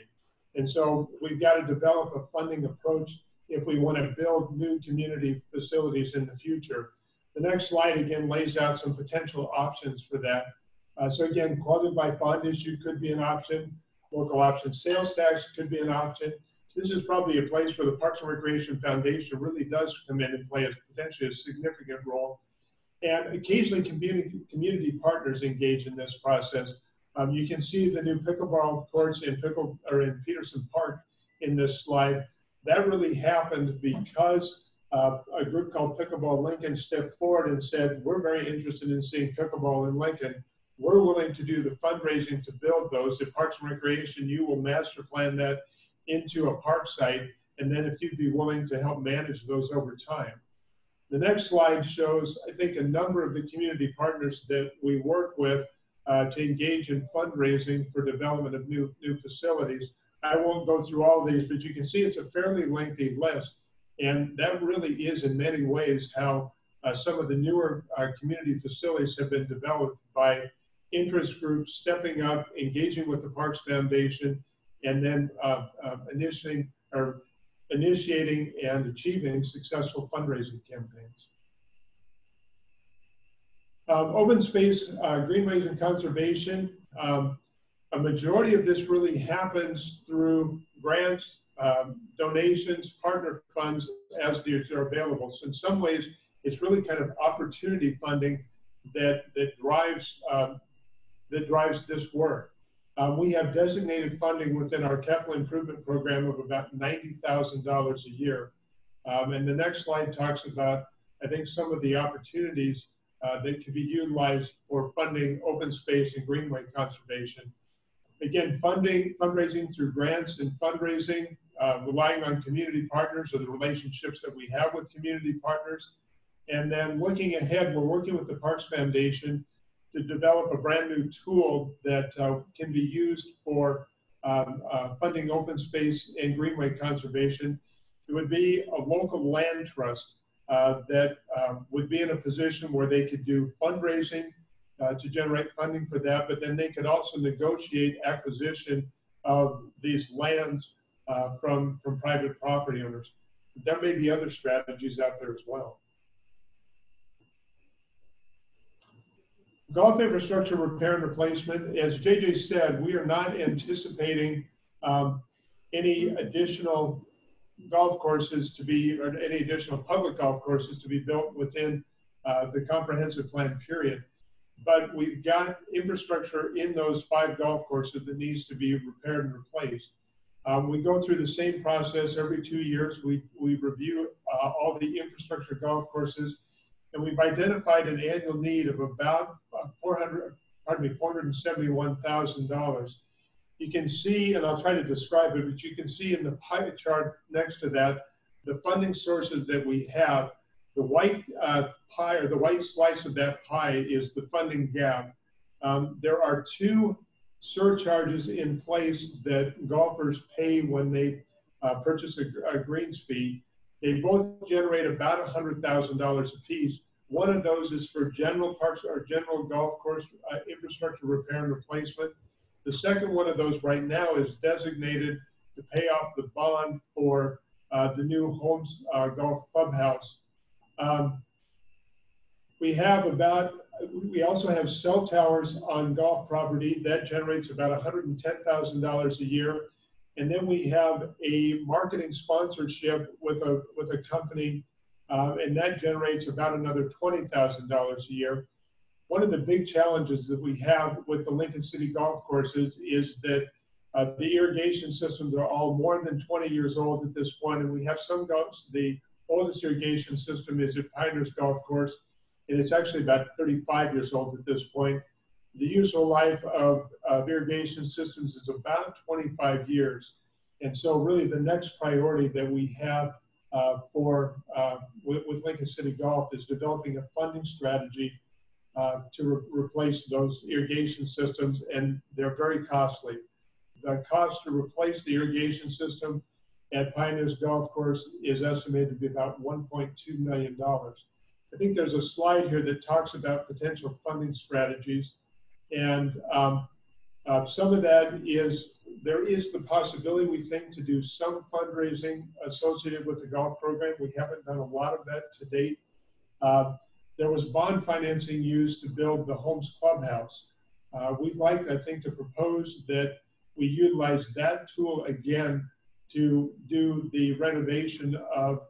And so we've got to develop a funding approach if we want to build new community facilities in the future. The next slide again lays out some potential options for that. So again, quality of life bond issue could be an option. Local option sales tax could be an option. This is probably a place where the Parks and Recreation Foundation really does come in and play potentially a significant role. And occasionally community partners engage in this process. You can see the new pickleball courts in Peterson Park in this slide. That really happened because a group called Pickleball Lincoln stepped forward and said, we're very interested in seeing pickleball in Lincoln. We're willing to do the fundraising to build those. At Parks and Recreation, you will master plan that into a park site, and then if you'd be willing to help manage those over time. The next slide shows, I think, a number of the community partners that we work with to engage in fundraising for development of new facilities. I won't go through all of these, but you can see it's a fairly lengthy list. And that really is in many ways how some of the newer community facilities have been developed by interest groups stepping up, engaging with the Parks Foundation, and then initiating and achieving successful fundraising campaigns. Open space, greenways and conservation. A majority of this really happens through grants, donations, partner funds as these are available. So in some ways, it's really kind of opportunity funding that drives this work. We have designated funding within our capital improvement program of about $90,000 a year. And the next slide talks about, I think, some of the opportunities that could be utilized for funding open space and greenway conservation. Again, fundraising through grants and fundraising, relying on community partners or the relationships that we have with community partners. And then looking ahead, we're working with the Parks Foundation to develop a brand new tool that can be used for funding open space and greenway conservation. It would be a local land trust that would be in a position where they could do fundraising to generate funding for that, but then they could also negotiate acquisition of these lands from private property owners. There may be other strategies out there as well. Golf infrastructure repair and replacement. As JJ said, we are not anticipating any additional golf courses to be, or any additional public golf courses to be built within the comprehensive plan period. but we've got infrastructure in those 5 golf courses that needs to be repaired and replaced. We go through the same process every 2 years. We review all the infrastructure golf courses, and we've identified an annual need of about $471,000. You can see, and I'll try to describe it, but you can see in the pie chart next to that, the funding sources that we have. The white pie, or the white slice of that pie, is the funding gap. There are 2 surcharges in place that golfers pay when they purchase a greens fee. They both generate about $100,000 a piece. One of those is for general parks or general golf course infrastructure repair and replacement. The second one of those right now is designated to pay off the bond for the new Holmes Golf Clubhouse. We also have cell towers on golf property that generates about $110,000 a year. And then we have a marketing sponsorship with a company, and that generates about another $20,000 a year. One of the big challenges that we have with the Lincoln City golf courses is that the irrigation systems are all more than 20 years old at this point, and we have some golfs. The oldest irrigation system is at Pioneers Golf Course, and it's actually about 35 years old at this point. The useful life of irrigation systems is about 25 years. And so really the next priority that we have with Lincoln City Golf is developing a funding strategy to replace those irrigation systems, and they're very costly. The cost to replace the irrigation system at Pioneers Golf Course is estimated to be about $1.2 million. I think there's a slide here that talks about potential funding strategies, and some of that is, there is the possibility, we think, to do some fundraising associated with the golf program. We haven't done a lot of that to date. There was bond financing used to build the Holmes Clubhouse. We'd like, I think, to propose that we utilize that tool again to do the renovation of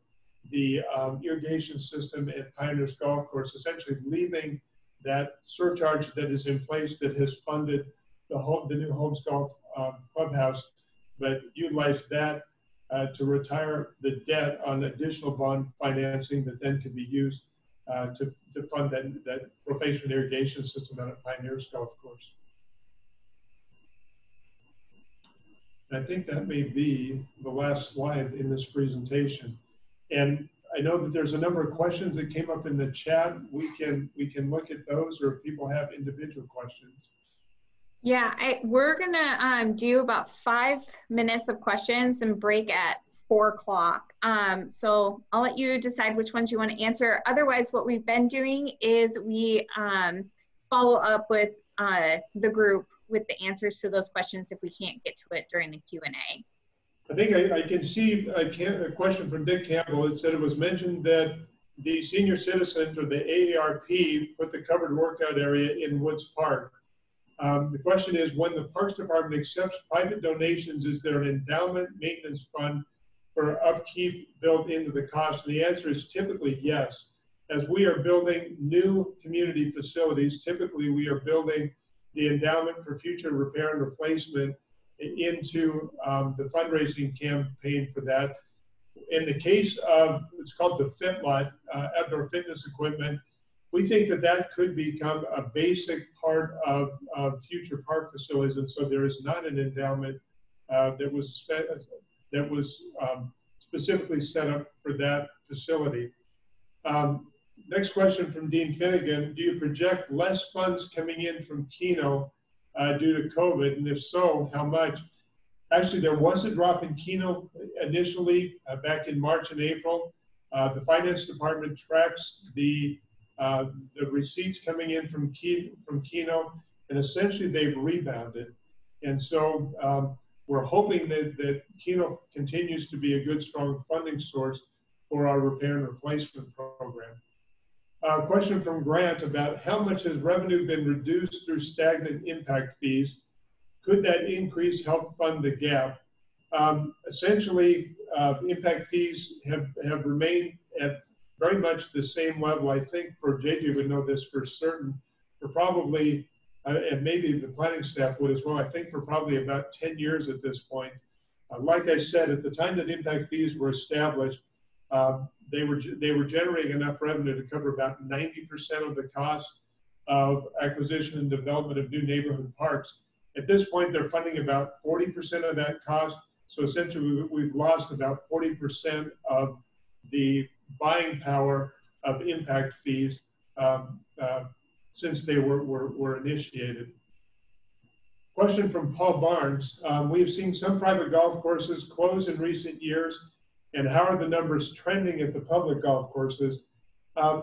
the irrigation system at Pioneers Golf Course, essentially leaving that surcharge that is in place that has funded the new Holmes Golf Clubhouse, but utilize that to retire the debt on additional bond financing that then could be used to fund that replacement irrigation system out at Pioneers Golf Course. And I think that may be the last slide in this presentation. And I know that there's a number of questions that came up in the chat. We can look at those, or if people have individual questions. Yeah, we're gonna do about 5 minutes of questions and break at 4 o'clock. So I'll let you decide which ones you want to answer. Otherwise, what we've been doing is we follow up with the group with the answers to those questions if we can't get to it during the Q&A. I think I can see a question from Dick Campbell. It said it was mentioned that the senior citizens, or the AARP, put the covered workout area in Woods Park. The question is, when the Parks Department accepts private donations, is there an endowment maintenance fund for upkeep built into the cost? And the answer is typically yes. As we are building new community facilities, typically we are building the endowment for future repair and replacement into the fundraising campaign for that. In the case of, it's called the Fit Lot, outdoor fitness equipment, we think that that could become a basic part of future park facilities, and so there is not an endowment that was specifically set up for that facility. Next question from Dean Finnegan: do you project less funds coming in from Keno due to COVID, and if so, how much? Actually, there was a drop in Keno initially back in March and April. The finance department tracks the receipts coming in from Keno, and essentially they've rebounded. And so we're hoping that Keno continues to be a good, strong funding source for our repair and replacement program. Question from Grant about how much has revenue been reduced through stagnant impact fees? Could that increase help fund the gap? Essentially, impact fees have remained at very much the same level. I think JJ would know this for certain. for probably, and maybe the planning staff would as well, I think for probably about 10 years at this point. Like I said, at the time that impact fees were established, they were generating enough revenue to cover about 90% of the cost of acquisition and development of new neighborhood parks. At this point, they're funding about 40% of that cost. So essentially, we've lost about 40% of the buying power of impact fees since they were initiated. Question from Paul Barnes. We have seen some private golf courses close in recent years, and how are the numbers trending at the public golf courses?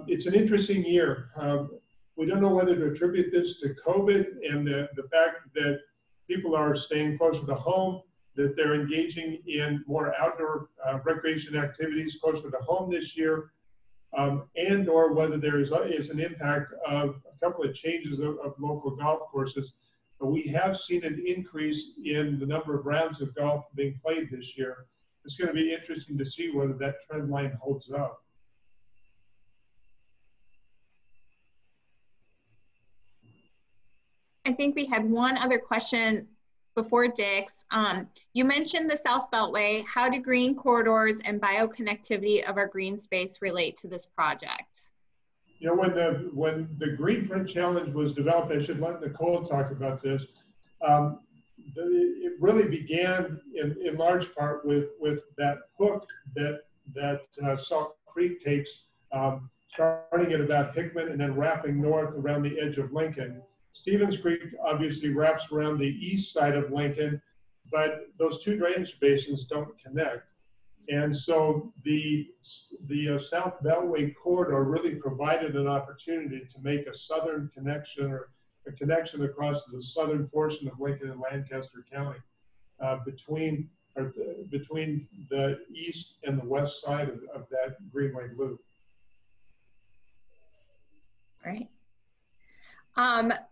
It's an interesting year. We don't know whether to attribute this to COVID and the fact that people are staying closer to home, that they're engaging in more outdoor recreation activities closer to home this year, and or whether there is an impact of a couple of changes of local golf courses. But we have seen an increase in the number of rounds of golf being played this year. It's going to be interesting to see whether that trend line holds up. I think we had one other question before Dick's. You mentioned the South Beltway. How do green corridors and bioconnectivity of our green space relate to this project? You know, when the Green Print Challenge was developed, I should let Nicole talk about this. It really began in large part with that hook that Salt Creek takes, starting at about Hickman and then wrapping north around the edge of Lincoln. Stevens Creek obviously wraps around the east side of Lincoln, but those two drainage basins don't connect. And so the South Beltway corridor really provided an opportunity to make a southern connection, or a connection across the southern portion of Lincoln and Lancaster County, between the east and the west side of that Greenway loop. All right.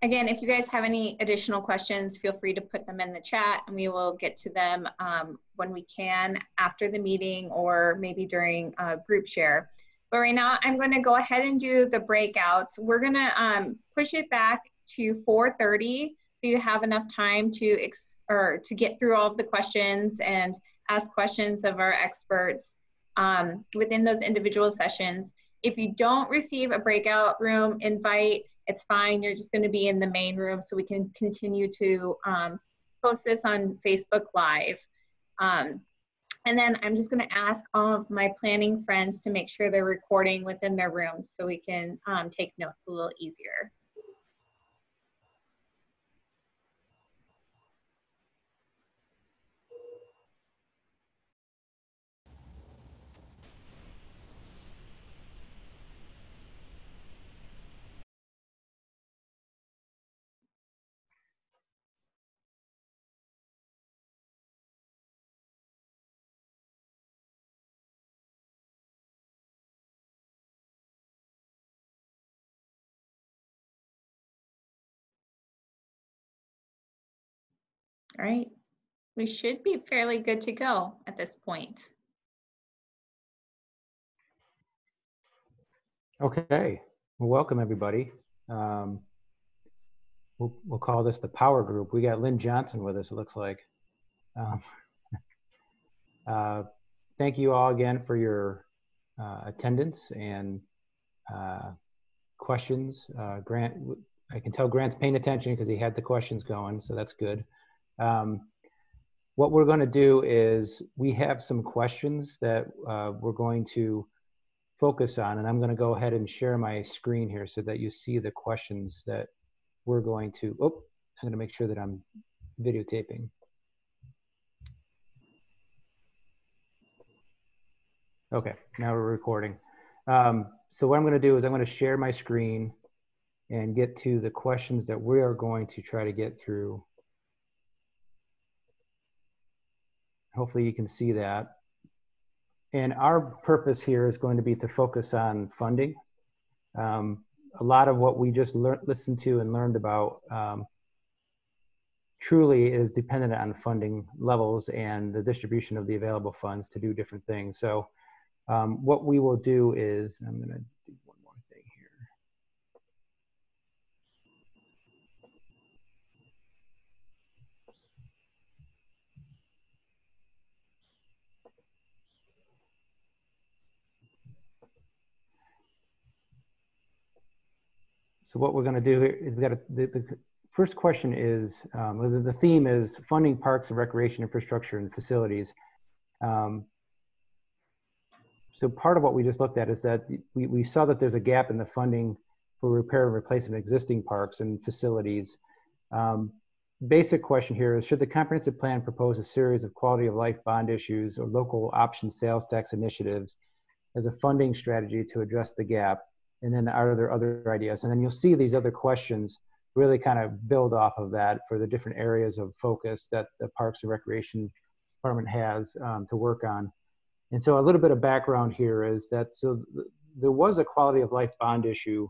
Again, if you guys have any additional questions, feel free to put them in the chat and we will get to them when we can after the meeting or maybe during group share. But right now, I'm going to go ahead and do the breakouts. We're going to push it back to 4:30 so you have enough time to get through all of the questions and ask questions of our experts within those individual sessions. If you don't receive a breakout room invite, it's fine. You're just going to be in the main room so we can continue to post this on Facebook Live. And then I'm just going to ask all of my planning friends to make sure they're recording within their rooms so we can take notes a little easier. All right, we should be fairly good to go at this point. Okay, well, welcome everybody. We'll call this the power group. We got Lynn Johnson with us, it looks like. Thank you all again for your attendance and questions. Grant, I can tell Grant's paying attention because he had the questions going, so that's good. What we're going to do is we have some questions that we're going to focus on, and I'm going to go ahead and share my screen here so that you see the questions that we're going to, I'm going to make sure that I'm videotaping. Okay, now we're recording. So what I'm going to do is I'm going to share my screen and get to the questions that we are going to try to get through. Hopefully you can see that. And our purpose here is going to be to focus on funding. A lot of what we just listened to and learned about truly is dependent on funding levels and the distribution of the available funds to do different things. So what we will do is, I'm going to do one more thing here. So what we're going to do here is the first question is, the theme is funding parks and recreation infrastructure and facilities. So part of what we just looked at is that we saw that there's a gap in the funding for repair and replacement of existing parks and facilities. Basic question here is, should the comprehensive plan propose a series of quality of life bond issues or local option sales tax initiatives as a funding strategy to address the gap? And then are there other ideas? And then you'll see these other questions really kind of build off of that for the different areas of focus that the Parks and Recreation Department has to work on. And so a little bit of background here is that, there was a quality of life bond issue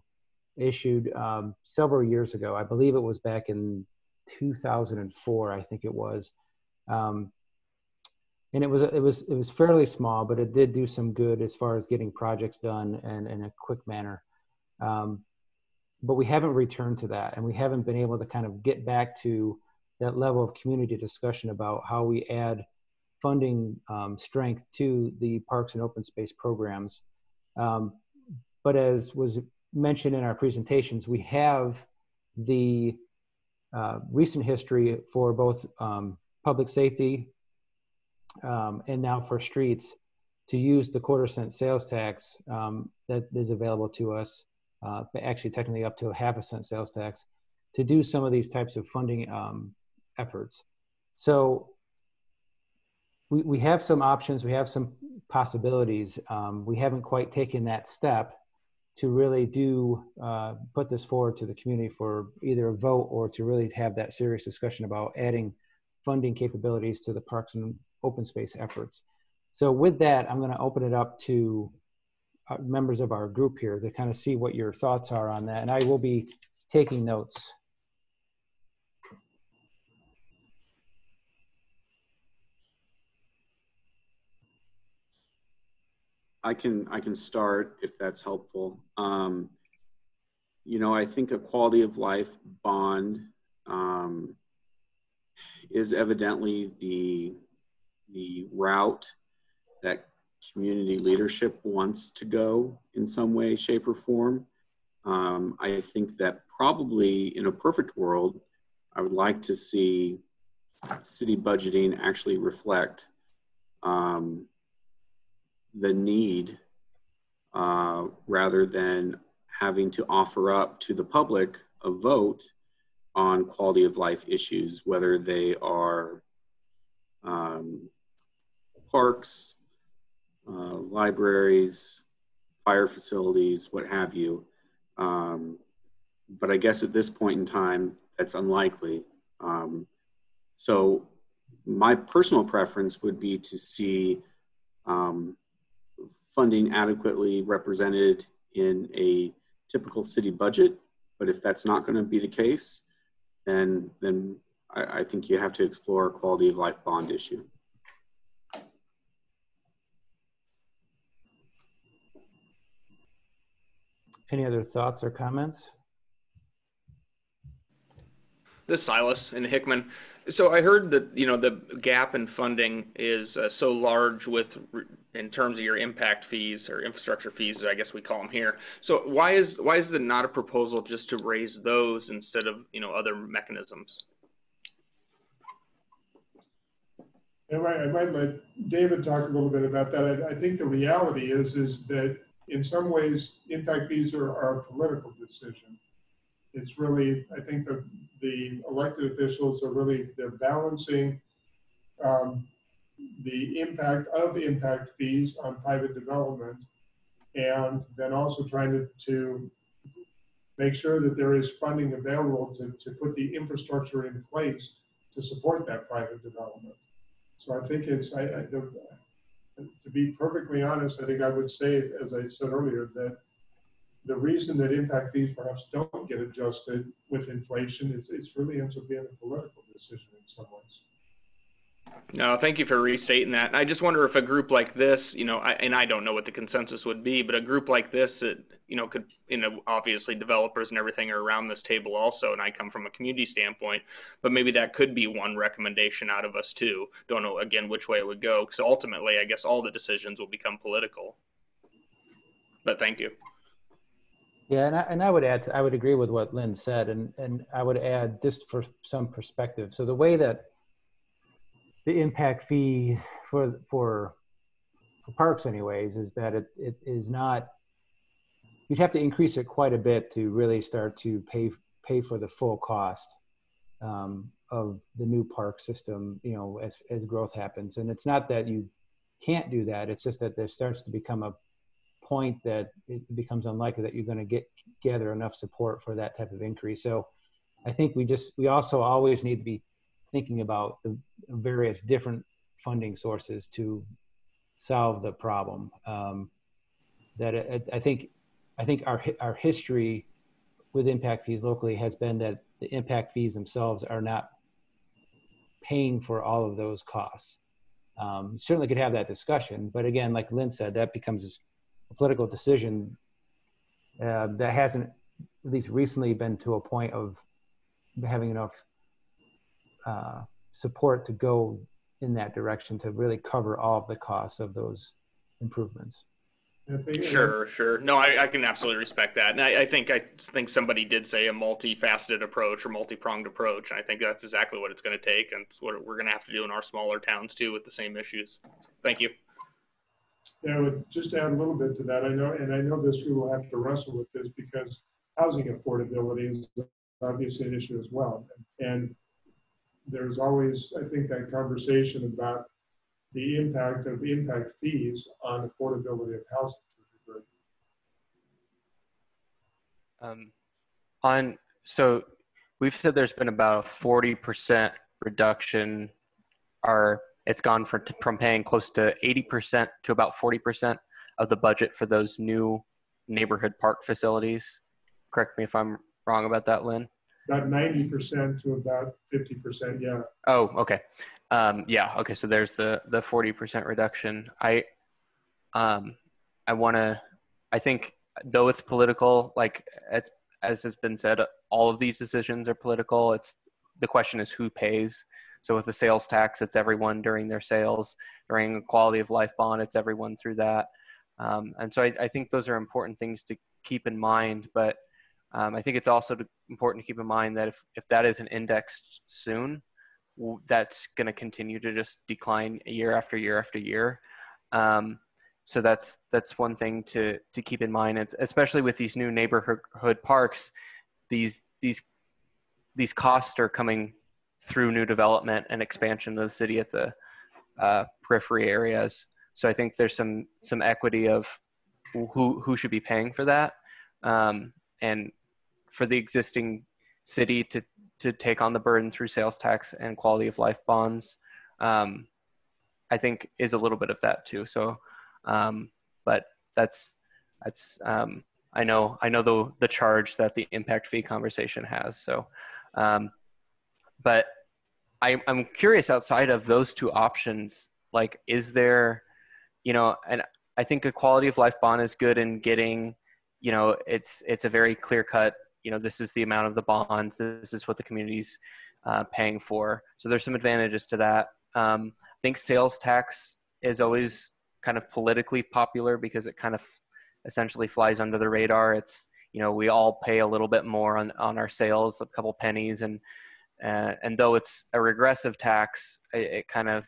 issued several years ago. I believe it was back in 2004, I think it was. And it was fairly small, but it did do some good as far as getting projects done and in a quick manner. But we haven't returned to that, and we haven't been able to kind of get back to that level of community discussion about how we add funding strength to the parks and open space programs. But as was mentioned in our presentations, we have the recent history for both public safety and now for streets to use the quarter-cent sales tax that is available to us, but actually technically up to a half-a-cent sales tax, to do some of these types of funding efforts. So we have some options, we have some possibilities. We haven't quite taken that step to really put this forward to the community for either a vote or to really have that serious discussion about adding funding capabilities to the parks and open space efforts. So with that, I'm going to open it up to members of our group here to kind of see what your thoughts are on that. And I will be taking notes. I can start if that's helpful. You know, I think a quality of life bond is evidently the route that community leadership wants to go in some way, shape, or form. I think that probably in a perfect world, I would like to see city budgeting actually reflect the need rather than having to offer up to the public a vote on quality of life issues, whether they are parks, libraries, fire facilities, what have you. But I guess at this point in time, that's unlikely. So my personal preference would be to see funding adequately represented in a typical city budget. But if that's not going to be the case, then I think you have to explore a quality of life bond issue. Any other thoughts or comments? This is Silas in Hickman. So I heard that, you know, the gap in funding is so large in terms of your impact fees or infrastructure fees, I guess we call them here. So why is it not a proposal just to raise those instead of, you know, other mechanisms? I might let David talk a little bit about that. I think the reality is that in some ways, impact fees are a political decision. It's really, I think the elected officials are really, they're balancing the impact of impact fees on private development, and then also trying to make sure that there is funding available to put the infrastructure in place to support that private development. So I think it's, to be perfectly honest, I think I would say, as I said earlier, that the reason that impact fees perhaps don't get adjusted with inflation is it really ends up being a political decision in some ways. No, thank you for restating that. I just wonder if a group like this, you know, and I don't know what the consensus would be, but a group like this, that, you know, could, you know, obviously developers and everything are around this table also, and I come from a community standpoint, but maybe that could be one recommendation out of us too. Don't know, again, which way it would go, because ultimately, I guess all the decisions will become political. But thank you. Yeah, and I would add, I would agree with what Lynn said, and I would add just for some perspective. So the way that the impact fee for parks anyways is that it is not, you'd have to increase it quite a bit to really start to pay for the full cost of the new park system, you know, as growth happens. And it's not that you can't do that, it's just that there starts to become a point that it becomes unlikely that you're going to gather enough support for that type of increase. So I think we also always need to be thinking about the various different funding sources to solve the problem. I think our history with impact fees locally has been that the impact fees themselves are not paying for all of those costs. Certainly could have that discussion, but again, like Lynn said, that becomes a political decision that hasn't, at least recently, been to a point of having enough support to go in that direction to really cover all of the costs of those improvements. Sure. No, I can absolutely respect that. And I think somebody did say a multifaceted approach or multi-pronged approach. And I think that's exactly what it's going to take. And it's what we're going to have to do in our smaller towns too with the same issues. Thank you. Yeah, I would just add a little bit to that. I know this group will have to wrestle with this because housing affordability is obviously an issue as well. And there's always, I think, that conversation about the impact of the impact fees on affordability of housing. So we've said there's been about a 40% reduction, or it's gone from paying close to 80% to about 40% of the budget for those new neighborhood park facilities. Correct me if I'm wrong about that, Lynn. About 90% to about 50%, yeah. Oh, okay. Yeah, okay, so there's the 40% reduction. I think though it's political, like as has been said, all of these decisions are political. The question is who pays. So with the sales tax, it's everyone during their sales. During a quality of life bond, it's everyone through that. And so I think those are important things to keep in mind. But I think it's also important to keep in mind that if that isn't indexed soon, that's going to continue to just decline year after year after year. So that's one thing to keep in mind. It's, especially with these new neighborhood parks, these costs are coming through new development and expansion of the city at the periphery areas. So I think there's some equity of who should be paying for that, and for the existing city to take on the burden through sales tax and quality of life bonds, I think is a little bit of that too. So, but that's I know the charge that the impact fee conversation has. So, but I'm curious, outside of those two options, like, is there, and I think a quality of life bond is good in getting, it's a very clear cut, this is the amount of the bond, this is what the community's paying for. So there's some advantages to that. I think sales tax is always kind of politically popular because it kind of essentially flies under the radar. It's, we all pay a little bit more on our sales, a couple pennies, and though it's a regressive tax, it kind of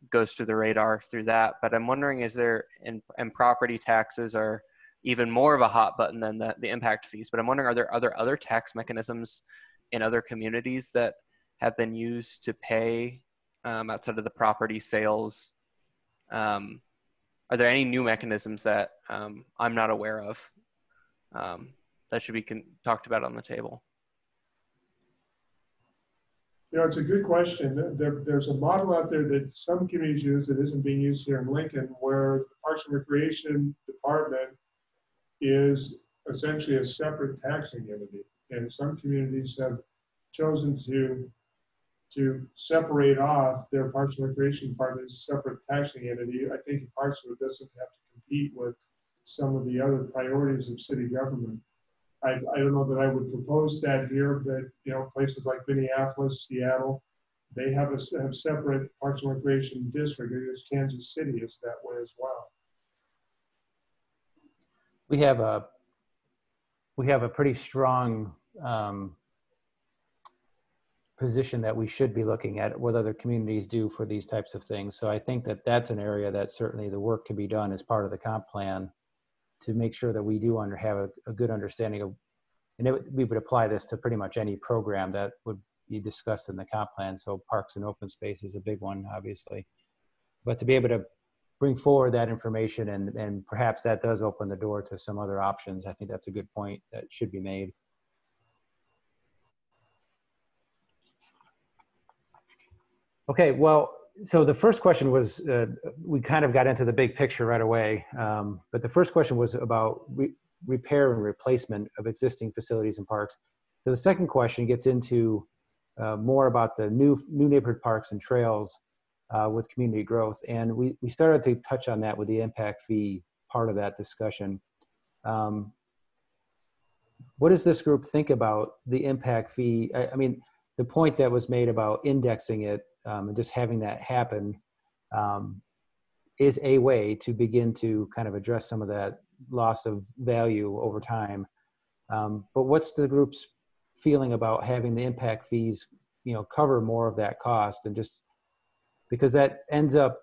goes through the radar through that. But I'm wondering, is there, and property taxes are even more of a hot button than the impact fees, but I'm wondering, are there other tax mechanisms in other communities that have been used to pay outside of the property sales? Are there any new mechanisms that I'm not aware of that should be talked about on the table? It's a good question. There's a model out there that some communities use that isn't being used here in Lincoln, where the Parks and Recreation Department is essentially a separate taxing entity. And some communities have chosen to separate off their Parks and Recreation Department as a separate taxing entity. I think Parksville doesn't have to compete with some of the other priorities of city government. I don't know that I would propose that here, but places like Minneapolis, Seattle, they have a separate Parks and Recreation district. There's Kansas City is that way as well. We have we have a pretty strong position that we should be looking at what other communities do for these types of things. So I think that that's an area that certainly the work can be done as part of the comp plan to make sure that we do have a good understanding of, and we would apply this to pretty much any program that would be discussed in the comp plan. So parks and open space is a big one, obviously. But to be able to bring forward that information and perhaps that does open the door to some other options, I think that's a good point that should be made. Okay, well, so the first question was, we kind of got into the big picture right away, but the first question was about repair and replacement of existing facilities and parks. So the second question gets into more about the new neighborhood parks and trails with community growth. And we started to touch on that with the impact fee part of that discussion. What does this group think about the impact fee? I mean, the point that was made about indexing it and just having that happen is a way to begin to kind of address some of that loss of value over time. But what's the group's feeling about having the impact fees, cover more of that cost, and just because that ends up,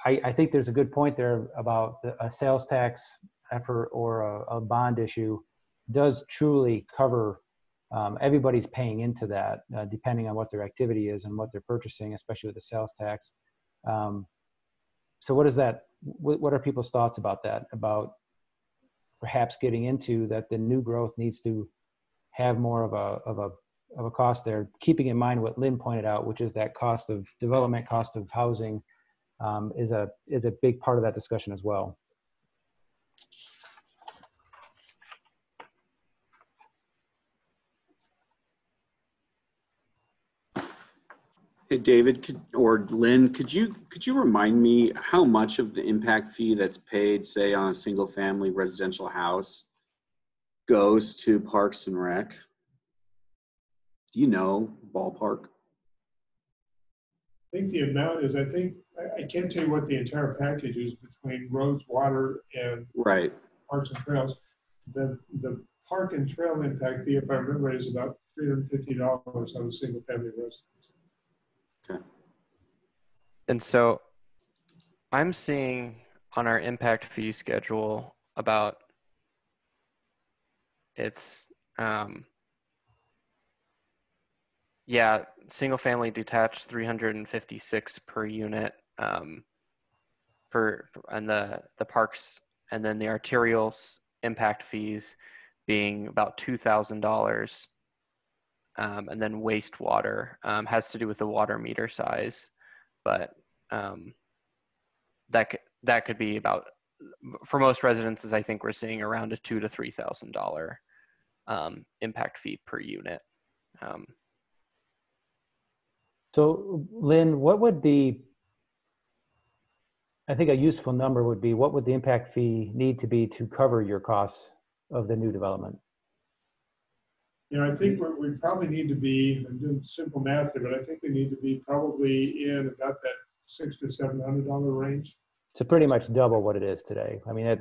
I think there's a good point there about a sales tax effort or a bond issue does truly cover everybody's paying into that, depending on what their activity is and what they're purchasing, especially with the sales tax. So what is that? What are people's thoughts about that? About perhaps getting into that the new growth needs to have more of a cost there, keeping in mind what Lynn pointed out, which is that cost of development, cost of housing is a big part of that discussion as well. Hey, David, or Lynn, could you remind me how much of the impact fee that's paid, say, on a single family residential house goes to Parks and Rec? Do you know, ballpark? I think the amount is, I can't tell you what the entire package is between roads, water, and right. Parks and trails. The park and trail impact fee, if I remember, is about $350 on a single family residence. Okay. And so I'm seeing on our impact fee schedule about it's yeah, single family detached 356 per unit and the parks, and then the arterial impact fees being about $2,000. And then wastewater has to do with the water meter size, but that could be about, for most residences, I think we're seeing around a $2,000 to $3,000 impact fee per unit. So Lynn, what would I think a useful number would be, what would the impact fee need to be to cover your costs of the new development? I think we probably need to be, I'm doing simple math here, but I think we need to be probably in about that $600 to $700 range. So pretty much double what it is today. I mean,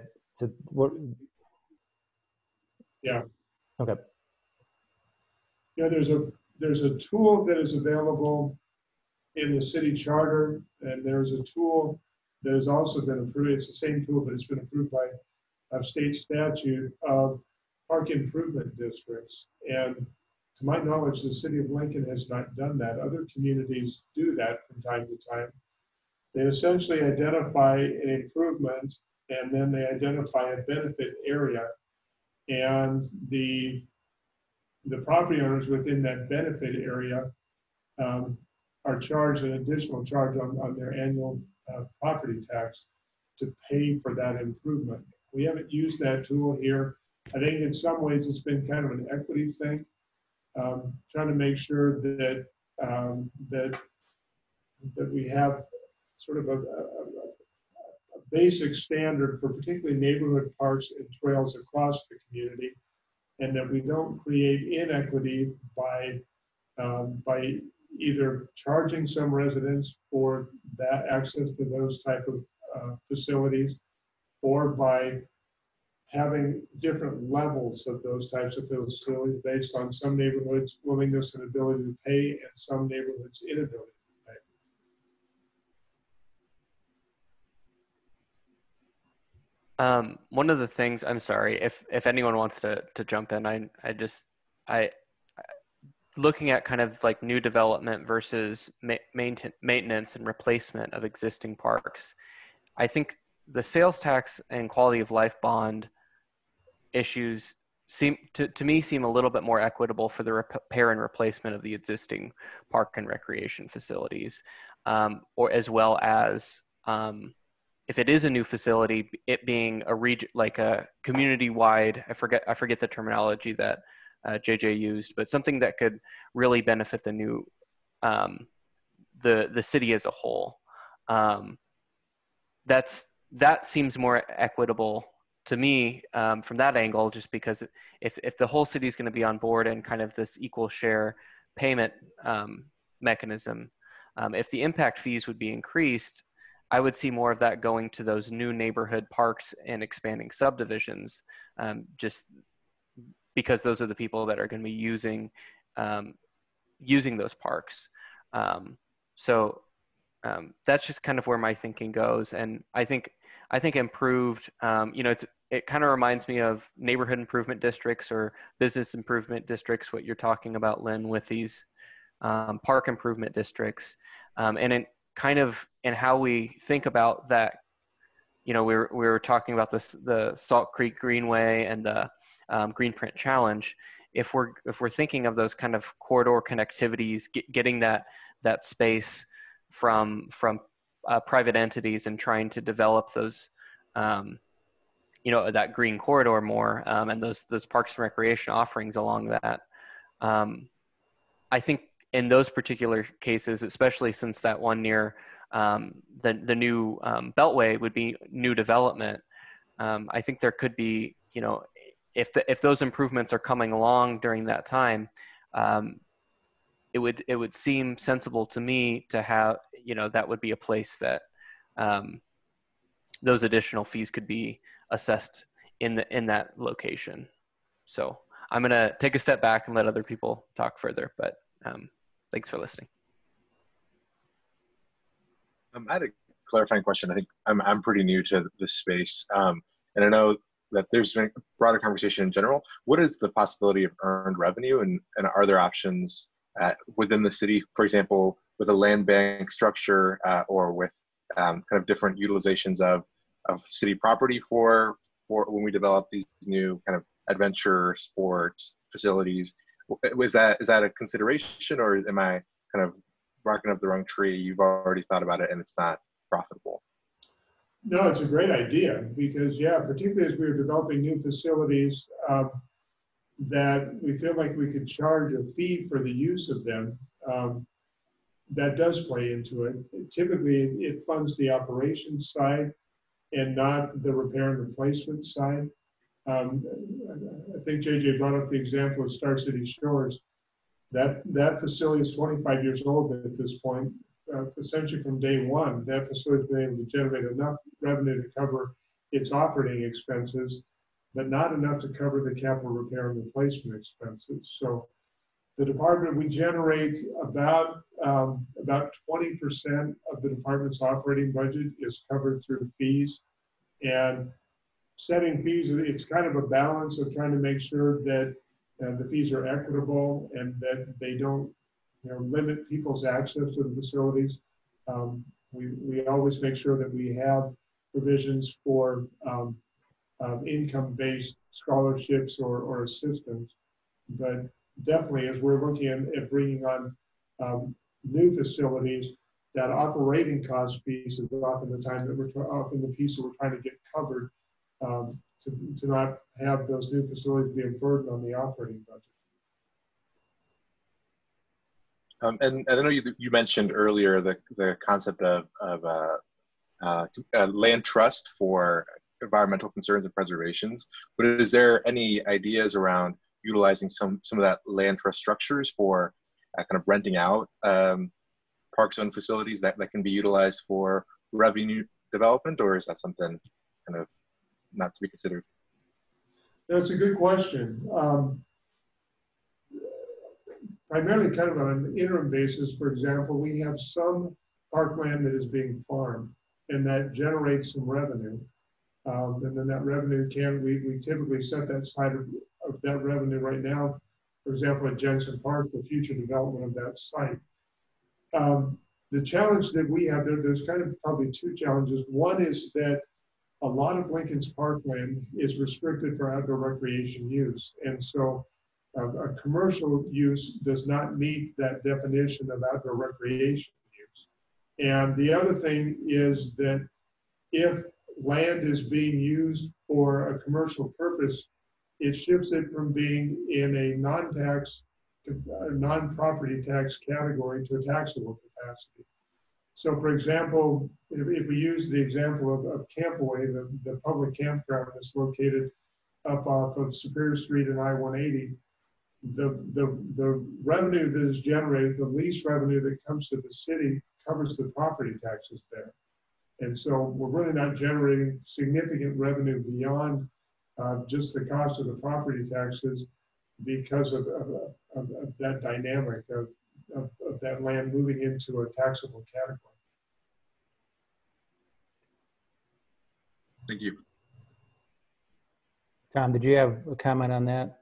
yeah. Okay. There's a tool that is available in the city charter, and there's a tool that has also been approved. It's the same tool, but it's been approved by a state statute of park improvement districts. And to my knowledge, the city of Lincoln has not done that. Other communities do that from time to time. They essentially identify an improvement, and then they identify a benefit area, and the property owners within that benefit area are charged an additional charge on their annual property tax to pay for that improvement. We haven't used that tool here. I think in some ways it's been kind of an equity thing, trying to make sure that that we have sort of a basic standard for particularly neighborhood parks and trails across the community, and that we don't create inequity by either charging some residents for that access to those type of facilities, or by having different levels of those types of facilities based on some neighborhoods' willingness and ability to pay and some neighborhoods' inability to pay. One of the things, I'm sorry, if anyone wants to jump in, I looking at kind of like new development versus maintenance and replacement of existing parks. I think the sales tax and quality of life bond issues seem to me seem a little bit more equitable for the repair and replacement of the existing park and recreation facilities, or as well as if it is a new facility, it being a region, like a community-wide, I forget the terminology that JJ used, but something that could really benefit the new, the city as a whole. That seems more equitable to me from that angle, just because if the whole city is going to be on board and kind of this equal share payment mechanism, if the impact fees would be increased, I would see more of that going to those new neighborhood parks and expanding subdivisions, just because those are the people that are going to be using those parks. So that's just kind of where my thinking goes. And I think improved, it kind of reminds me of neighborhood improvement districts or business improvement districts, what you're talking about, Lynn, with these park improvement districts. And it kind of, in how we think about that, we were talking about the Salt Creek Greenway and the Greenprint Challenge. If we're thinking of those kind of corridor connectivities, getting that space from private entities and trying to develop those, that green corridor more, and those parks and recreation offerings along that. I think in those particular cases, especially since that one near the new Beltway would be new development, I think there could be, if those improvements are coming along during that time, it would seem sensible to me to have, that would be a place that those additional fees could be assessed in that location. So I'm going to take a step back and let other people talk further, but thanks for listening. I had a clarifying question. I think I'm pretty new to this space, and I know that there's been a broader conversation in general. What is the possibility of earned revenue, and are there options within the city, for example, with a land bank structure or with kind of different utilizations of city property for when we develop these new kind of adventure sports facilities? Is that a consideration, or am I kind of barking up the wrong tree? You've already thought about it and it's not profitable. No, it's a great idea because, yeah, particularly as we are developing new facilities, that we feel like we could charge a fee for the use of them. That does play into it. Typically, it funds the operations side and not the repair and replacement side. I think JJ brought up the example of Star City Shores. That facility is 25 years old at this point. Essentially from day one, that facility has been able to generate enough revenue to cover its operating expenses, but not enough to cover the capital repair and replacement expenses. So the department, we generate about 20% of the department's operating budget is covered through fees. And setting fees, it's kind of a balance of trying to make sure that the fees are equitable and that they don't limit people's access to the facilities. We always make sure that we have provisions for income-based scholarships or assistance. But definitely, as we're looking at bringing on new facilities, that operating cost piece is often the time that often the piece that we're trying to get covered to not have those new facilities be a burden on the operating budget. And I know you mentioned earlier the concept of land trust for environmental concerns and preservations, but is there any ideas around utilizing some of that land trust structures for kind of renting out parks and facilities that can be utilized for revenue development, or is that something kind of not to be considered? That's a good question. Primarily kind of on an interim basis. For example, we have some parkland that is being farmed, and that generates some revenue. And then that revenue we typically set that side of that revenue right now, for example, at Jensen Park, for future development of that site. The challenge that we have there's kind of probably two challenges. One is that a lot of Lincoln's parkland is restricted for outdoor recreation use. And so a commercial use does not meet that definition of outdoor recreation use. And the other thing is that if land is being used for a commercial purpose, it shifts it from being in a non-tax, non-property tax category to a taxable capacity. So for example, if we use the example of Campaway, the public campground that's located up off of Superior Street and I-180, the revenue that is generated, the lease revenue that comes to the city covers the property taxes there. And so we're really not generating significant revenue beyond just the cost of the property taxes because of that dynamic of that land moving into a taxable category. Thank you. Tom, did you have a comment on that?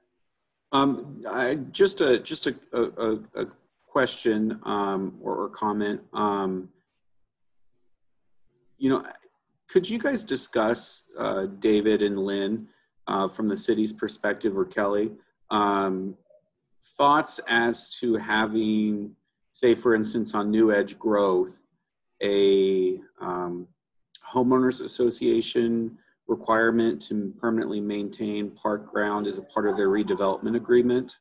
Just a question or comment. You know, could you guys discuss, David and Lynn, from the city's perspective, or Kelly, thoughts as to having, say, for instance, on New Edge Growth, a homeowners association requirement to permanently maintain park ground as a part of their redevelopment agreement,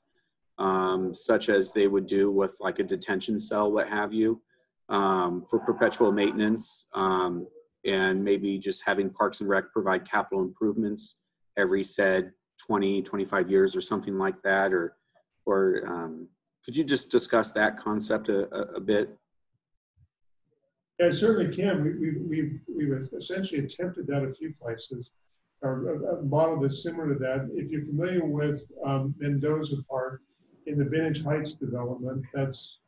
such as they would do with like a detention cell, what have you, for perpetual maintenance, and maybe just having Parks and Rec provide capital improvements every said 20, 25 years or something like that, or could you just discuss that concept a bit? Yeah, I certainly can. We've essentially attempted that a few places, or a model that's similar to that. If you're familiar with Mendoza Park in the Vintage Heights development, that's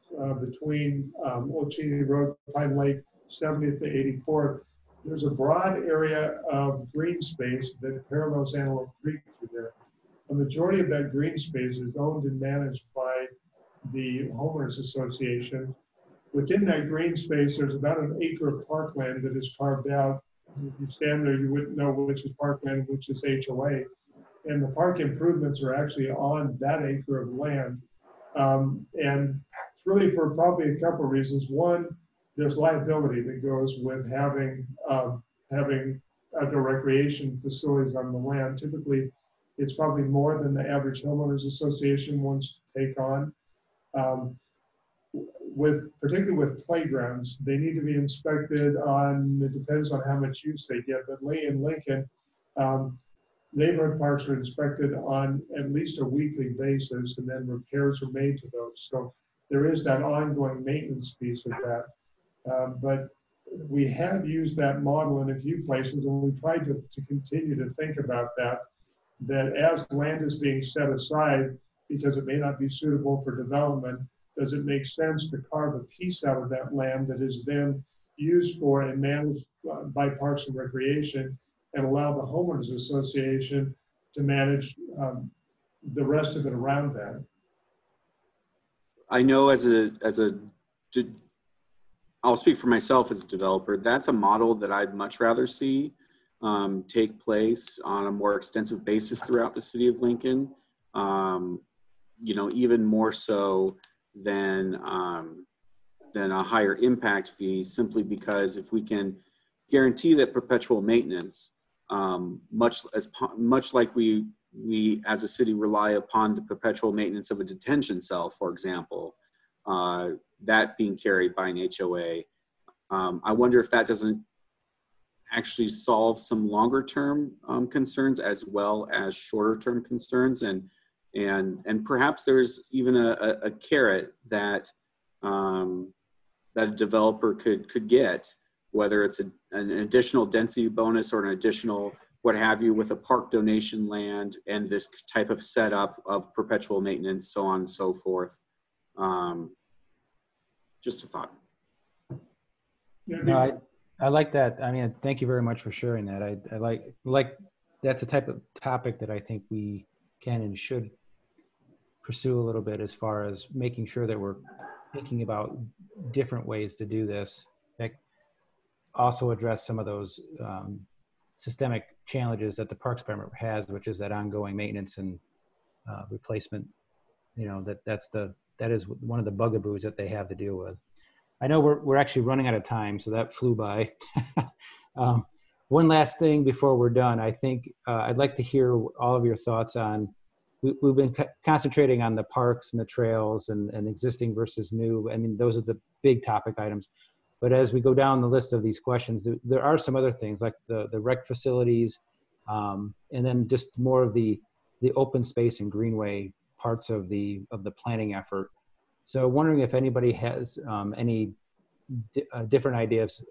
between Old Cheney Road, Pine Lake, 70th to 84th. There's a broad area of green space that parallels Antelope Creek through there. A majority of that green space is owned and managed by the homeowners association. Within that green space, there's about an acre of parkland that is carved out. If you stand there, you wouldn't know which is parkland, which is HOA. And the park improvements are actually on that acre of land. And it's really for probably a couple of reasons. One, there's liability that goes with having outdoor recreation facilities on the land. Typically, it's probably more than the average homeowners association wants to take on. Particularly with playgrounds, they need to be inspected on, it depends on how much use they get, but Lee and Lincoln, neighborhood parks are inspected on at least a weekly basis, and then repairs are made to those. So there is that ongoing maintenance piece of that. But we have used that model in a few places, and we tried to continue to think about that as land is being set aside because it may not be suitable for development, does it make sense to carve a piece out of that land that is then used for and managed by Parks and Recreation, and allow the homeowners association to manage the rest of it around that? I know I'll speak for myself as a developer, that's a model that I'd much rather see take place on a more extensive basis throughout the city of Lincoln. You know, even more so than a higher impact fee, simply because if we can guarantee that perpetual maintenance, much like we as a city rely upon the perpetual maintenance of a detention cell, for example, that being carried by an HOA, I wonder if that doesn't actually solve some longer term concerns as well as shorter term concerns, and perhaps there's even a carrot that that a developer could get, whether it's an additional density bonus or an additional what have you, with a park donation land and this type of setup of perpetual maintenance, so on and so forth. Just a thought. No, I like that. I mean, thank you very much for sharing that. I like that's a type of topic that I think we can and should pursue a little bit, as far as making sure that we're thinking about different ways to do this that also address some of those systemic challenges that the Parks Department has, which is that ongoing maintenance and replacement. You know, that is one of the bugaboos that they have to deal with. I know we're actually running out of time, so that flew by. One last thing before we're done, I think I'd like to hear all of your thoughts on, we've been concentrating on the parks and the trails and existing versus new. I mean, those are the big topic items. But as we go down the list of these questions, there are some other things like the rec facilities, and then just more of the open space and greenway parts of the planning effort. So wondering if anybody has any different ideas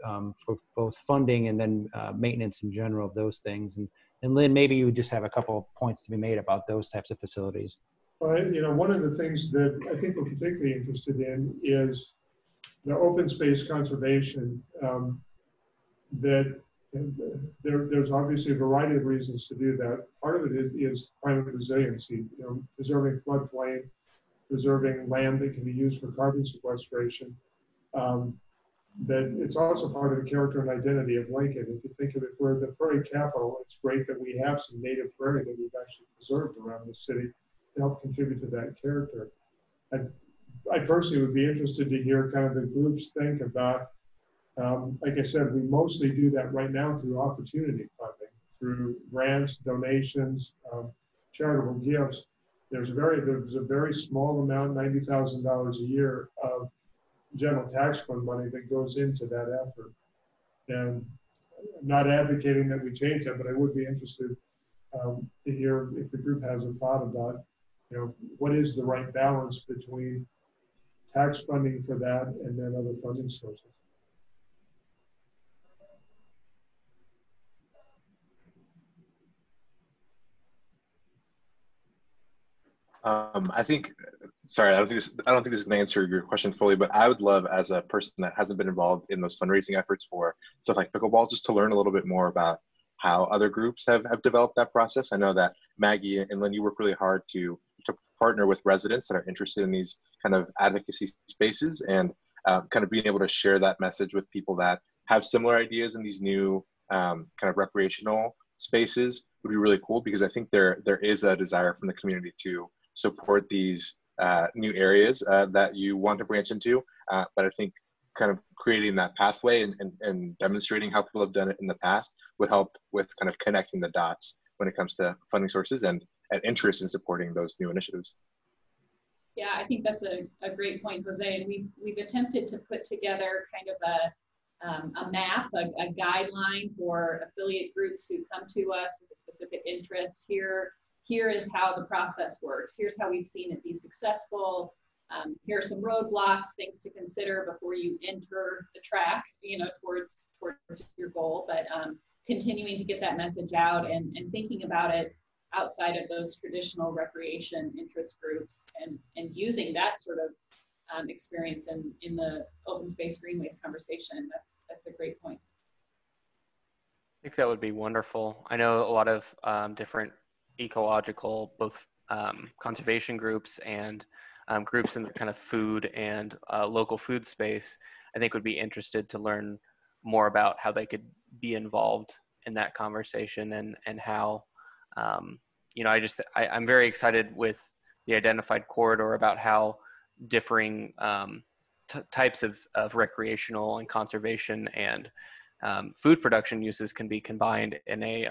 for both funding and then maintenance in general of those things. And Lynn, maybe you just have a couple of points to be made about those types of facilities. Well, you know, one of the things that I think we're particularly interested in is the open space conservation. That there's obviously a variety of reasons to do that. Part of it is climate resiliency, you know, preserving floodplain, preserving land that can be used for carbon sequestration. That it's also part of the character and identity of Lincoln. If you think of it, we're the prairie capital, it's great that we have some native prairie that we've actually preserved around the city to help contribute to that character. I personally would be interested to hear kind of the groups think about, like I said, we mostly do that right now through opportunity funding, through grants, donations, charitable gifts. There's a very small amount, $90,000 a year of general tax fund money that goes into that effort. And I'm not advocating that we change that, but I would be interested to hear if the group has a thought about, you know, what is the right balance between tax funding for that and then other funding sources. I think, sorry, I don't think this is going to answer your question fully, but I would love, as a person that hasn't been involved in those fundraising efforts for stuff like pickleball, just to learn a little bit more about how other groups have developed that process. I know that Maggie and Lynn, you work really hard to partner with residents that are interested in these kind of advocacy spaces, and kind of being able to share that message with people that have similar ideas in these new kind of recreational spaces would be really cool, because I think there is a desire from the community to support these new areas that you want to branch into. But I think kind of creating that pathway and demonstrating how people have done it in the past would help with kind of connecting the dots when it comes to funding sources and interest in supporting those new initiatives. Yeah, I think that's a great point, Jose. And we've attempted to put together kind of a map, a guideline for affiliate groups who come to us with a specific interest. Here is how the process works. Here's how we've seen it be successful. Here are some roadblocks, things to consider before you enter the track, you know, towards your goal. But continuing to get that message out and thinking about it outside of those traditional recreation interest groups, and using that sort of experience in the open space greenways conversation. That's a great point. I think that would be wonderful. I know a lot of different ecological, both conservation groups and groups in the kind of food and local food space, I think would be interested to learn more about how they could be involved in that conversation, and how, you know, I'm very excited with the identified corridor about how differing types of recreational and conservation and food production uses can be combined in a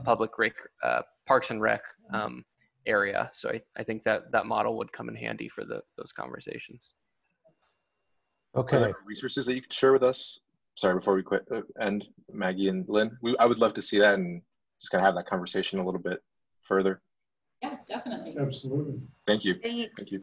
public parks and rec area. So I think that model would come in handy for those conversations. Okay. Are there resources that you could share with us? Sorry, before we quit, end, Maggie and Lynn, I would love to see that and just kind of have that conversation a little bit further. Yeah, definitely. Absolutely. Thank you. Thanks. Thank you.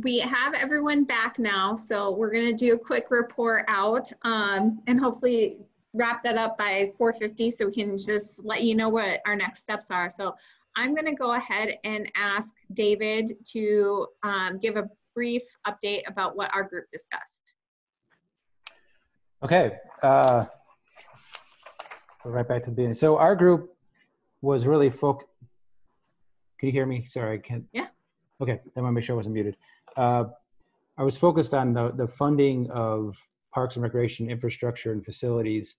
We have everyone back now, so we're going to do a quick report out, and hopefully wrap that up by 4:50 so we can just let you know what our next steps are. So I'm going to go ahead and ask David to give a brief update about what our group discussed. Okay, go right back to the beginning. So our group was really focused. Can you hear me? Sorry, I can't. Yeah. Okay, I want to make sure I wasn't muted. I was focused on the funding of parks and recreation infrastructure and facilities,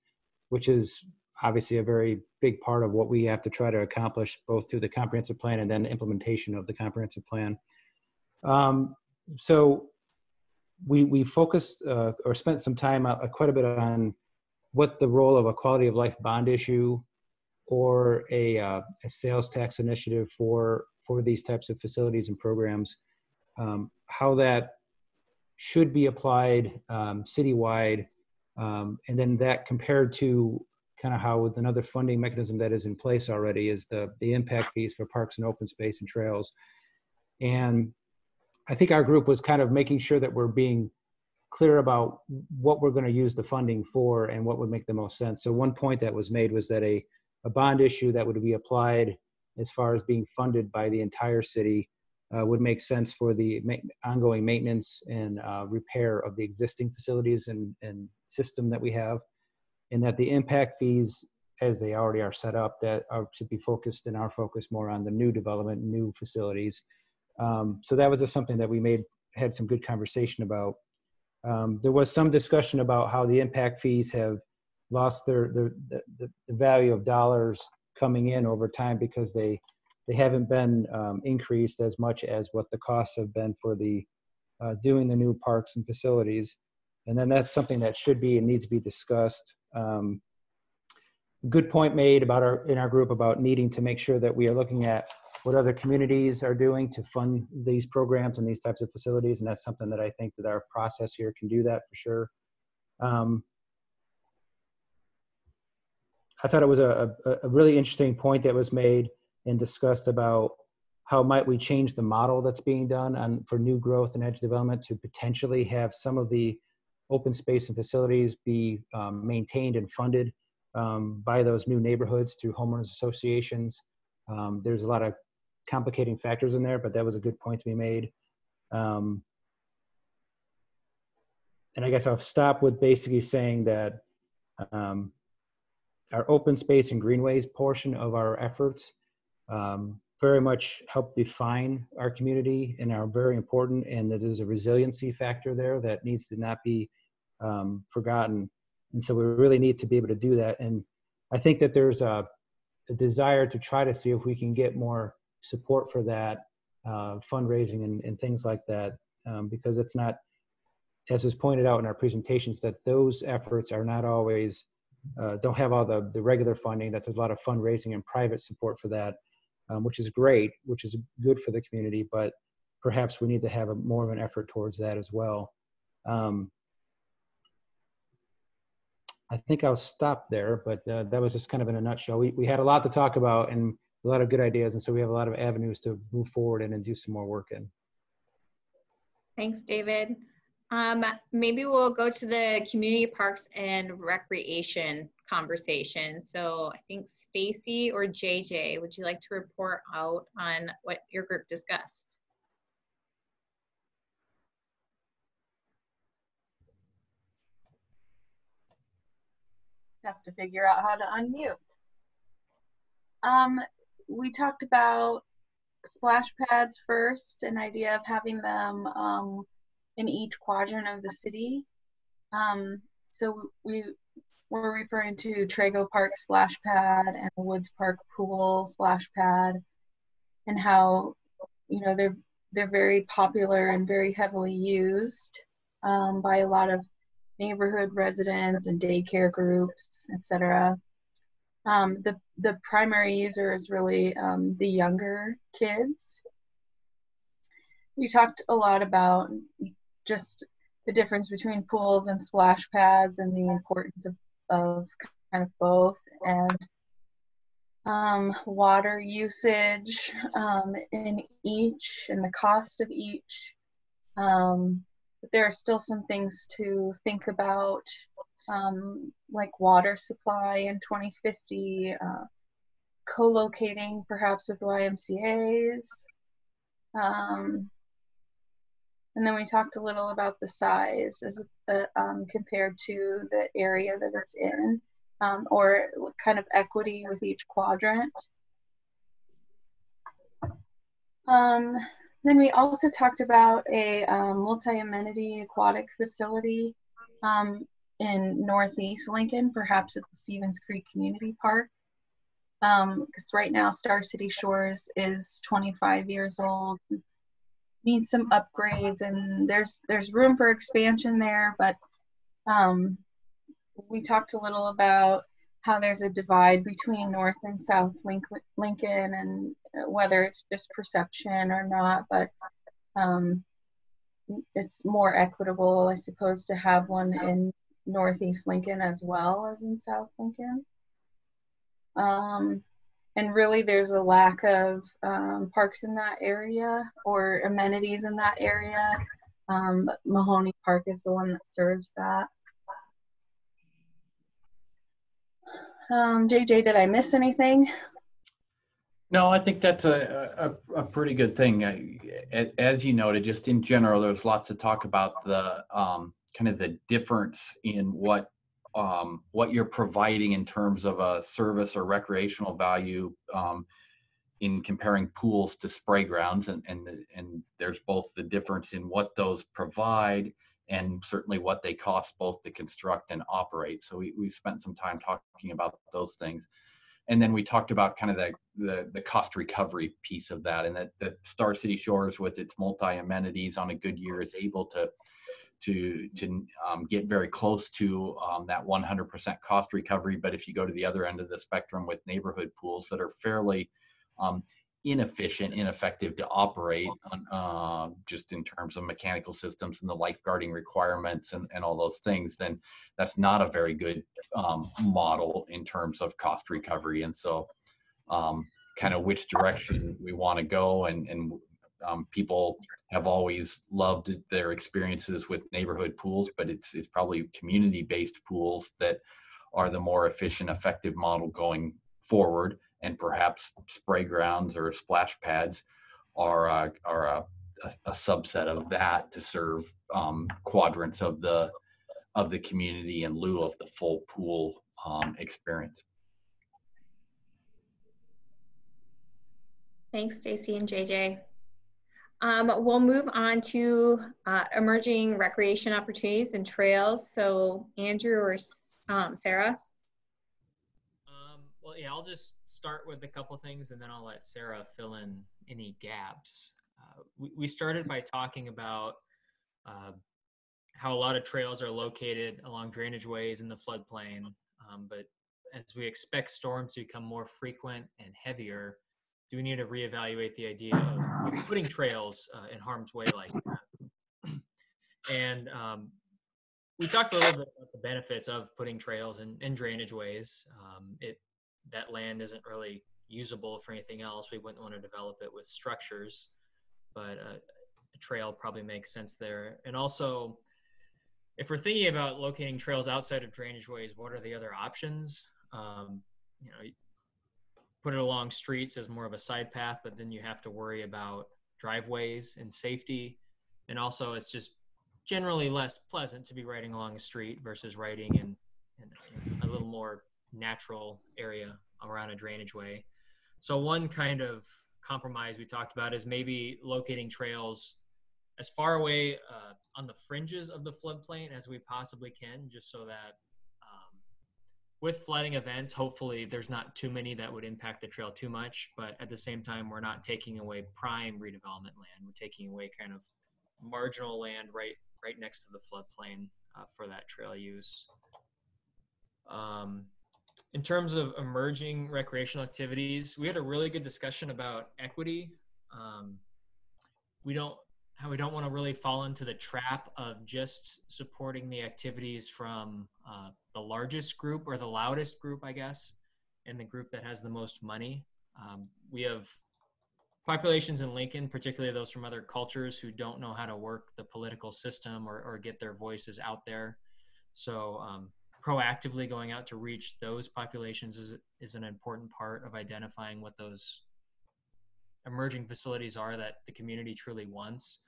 which is obviously a very big part of what we have to try to accomplish, both through the comprehensive plan and then the implementation of the comprehensive plan. So we focused or spent some time quite a bit on what the role of a quality of life bond issue or a sales tax initiative for these types of facilities and programs, how that should be applied citywide, and then that compared to kind of how with another funding mechanism that is in place already is the impact fees for parks and open space and trails. And I think our group was kind of making sure that we're being clear about what we're going to use the funding for and what would make the most sense. So one point that was made was that a bond issue that would be applied as far as being funded by the entire city would make sense for the ongoing maintenance and repair of the existing facilities and system that we have, and that the impact fees, as they already are set up, that should be focused in our focus more on the new development, new facilities. So that was just something that we had some good conversation about. There was some discussion about how the impact fees have lost the value of dollars coming in over time because they haven't been increased as much as what the costs have been for the doing the new parks and facilities. And then that's something that should be and needs to be discussed. Good point made about in our group about needing to make sure that we are looking at what other communities are doing to fund these programs and these types of facilities. And that's something that I think that our process here can do that for sure. I thought it was a really interesting point that was made and discussed about how might we change the model that's being done for new growth and edge development to potentially have some of the open space and facilities be maintained and funded by those new neighborhoods through homeowners associations. There's a lot of complicating factors in there, but that was a good point to be made. And I guess I'll stop with basically saying that our open space and greenways portion of our efforts very much help define our community and are very important, and that there's a resiliency factor there that needs to not be forgotten. And so we really need to be able to do that. And I think that there's a desire to try to see if we can get more support for that, fundraising and things like that, because it's not, as was pointed out in our presentations, that those efforts are not always, don't have all the regular funding, that there's a lot of fundraising and private support for that, which is great, which is good for the community, but perhaps we need to have more of an effort towards that as well. I think I'll stop there, but that was just kind of in a nutshell. We had a lot to talk about and a lot of good ideas, and so we have a lot of avenues to move forward in and do some more work in. Thanks, David. Maybe we'll go to the community parks and recreation conversation. So I think Stacy or JJ, would you like to report out on what your group discussed? Have to figure out how to unmute. We talked about splash pads first, an idea of having them in each quadrant of the city. So we were referring to Trago Park splash pad and the Woods Park pool splash pad, and how, you know, they're very popular and very heavily used by a lot of neighborhood residents and daycare groups, etc. The primary user is really the younger kids. We talked a lot about just the difference between pools and splash pads and the importance of kind of both, and water usage in each and the cost of each. But there are still some things to think about like water supply in 2050, co-locating perhaps with YMCAs. And then we talked a little about the size as compared to the area that it's in, or kind of equity with each quadrant. Then we also talked about a multi-amenity aquatic facility in Northeast Lincoln, perhaps at the Stevens Creek Community Park. Because right now Star City Shores is 25 years old, needs some upgrades, and there's room for expansion there, but we talked a little about how there's a divide between North and South Lincoln, and whether it's just perception or not, but it's more equitable, I suppose, to have one in Northeast Lincoln as well as in South Lincoln. And really there's a lack of parks in that area or amenities in that area. But Mahoney Park is the one that serves that. JJ, did I miss anything? No, I think that's a pretty good thing. As you noted, just in general, there's lots of talk about the kind of the difference in what you're providing in terms of a service or recreational value in comparing pools to spray grounds, and there's both the difference in what those provide and certainly what they cost both to construct and operate. So we spent some time talking about those things. And then we talked about kind of the cost recovery piece of that, and that Star City Shores with its multi-amenities on a good year is able to get very close to that 100% cost recovery. But if you go to the other end of the spectrum with neighborhood pools that are fairly inefficient, ineffective to operate just in terms of mechanical systems and the lifeguarding requirements and all those things, then that's not a very good model in terms of cost recovery. And so kind of which direction we want to go, and people have always loved their experiences with neighborhood pools, but it's probably community-based pools that are the more efficient, effective model going forward. And perhaps spray grounds or splash pads are a subset of that to serve quadrants of the community in lieu of the full pool experience. Thanks, Stacy and JJ. We'll move on to emerging recreation opportunities and trails. So Andrew or Sarah? Well, yeah, I'll just start with a couple things and then I'll let Sarah fill in any gaps. We started by talking about how a lot of trails are located along drainage ways in the floodplain, but as we expect storms to become more frequent and heavier, do we need to reevaluate the idea of putting trails in harm's way like that? And we talked a little bit about the benefits of putting trails in drainage ways. That land isn't really usable for anything else. We wouldn't want to develop it with structures, but a trail probably makes sense there. And also, if we're thinking about locating trails outside of drainage ways, what are the other options? Put it along streets as more of a side path, but then you have to worry about driveways and safety. And also, it's just generally less pleasant to be riding along a street versus riding in a little more natural area around a drainage way. So one kind of compromise we talked about is maybe locating trails as far away on the fringes of the floodplain as we possibly can, just so that with flooding events, hopefully there's not too many that would impact the trail too much, but at the same time, we're not taking away prime redevelopment land. We're taking away kind of marginal land right next to the floodplain for that trail use. In terms of emerging recreational activities, we had a really good discussion about equity. We don't want to really fall into the trap of just supporting the activities from the largest group or the loudest group, I guess, and the group that has the most money. We have populations in Lincoln, particularly those from other cultures, who don't know how to work the political system or get their voices out there. So proactively going out to reach those populations is an important part of identifying what those emerging facilities are that the community truly wants.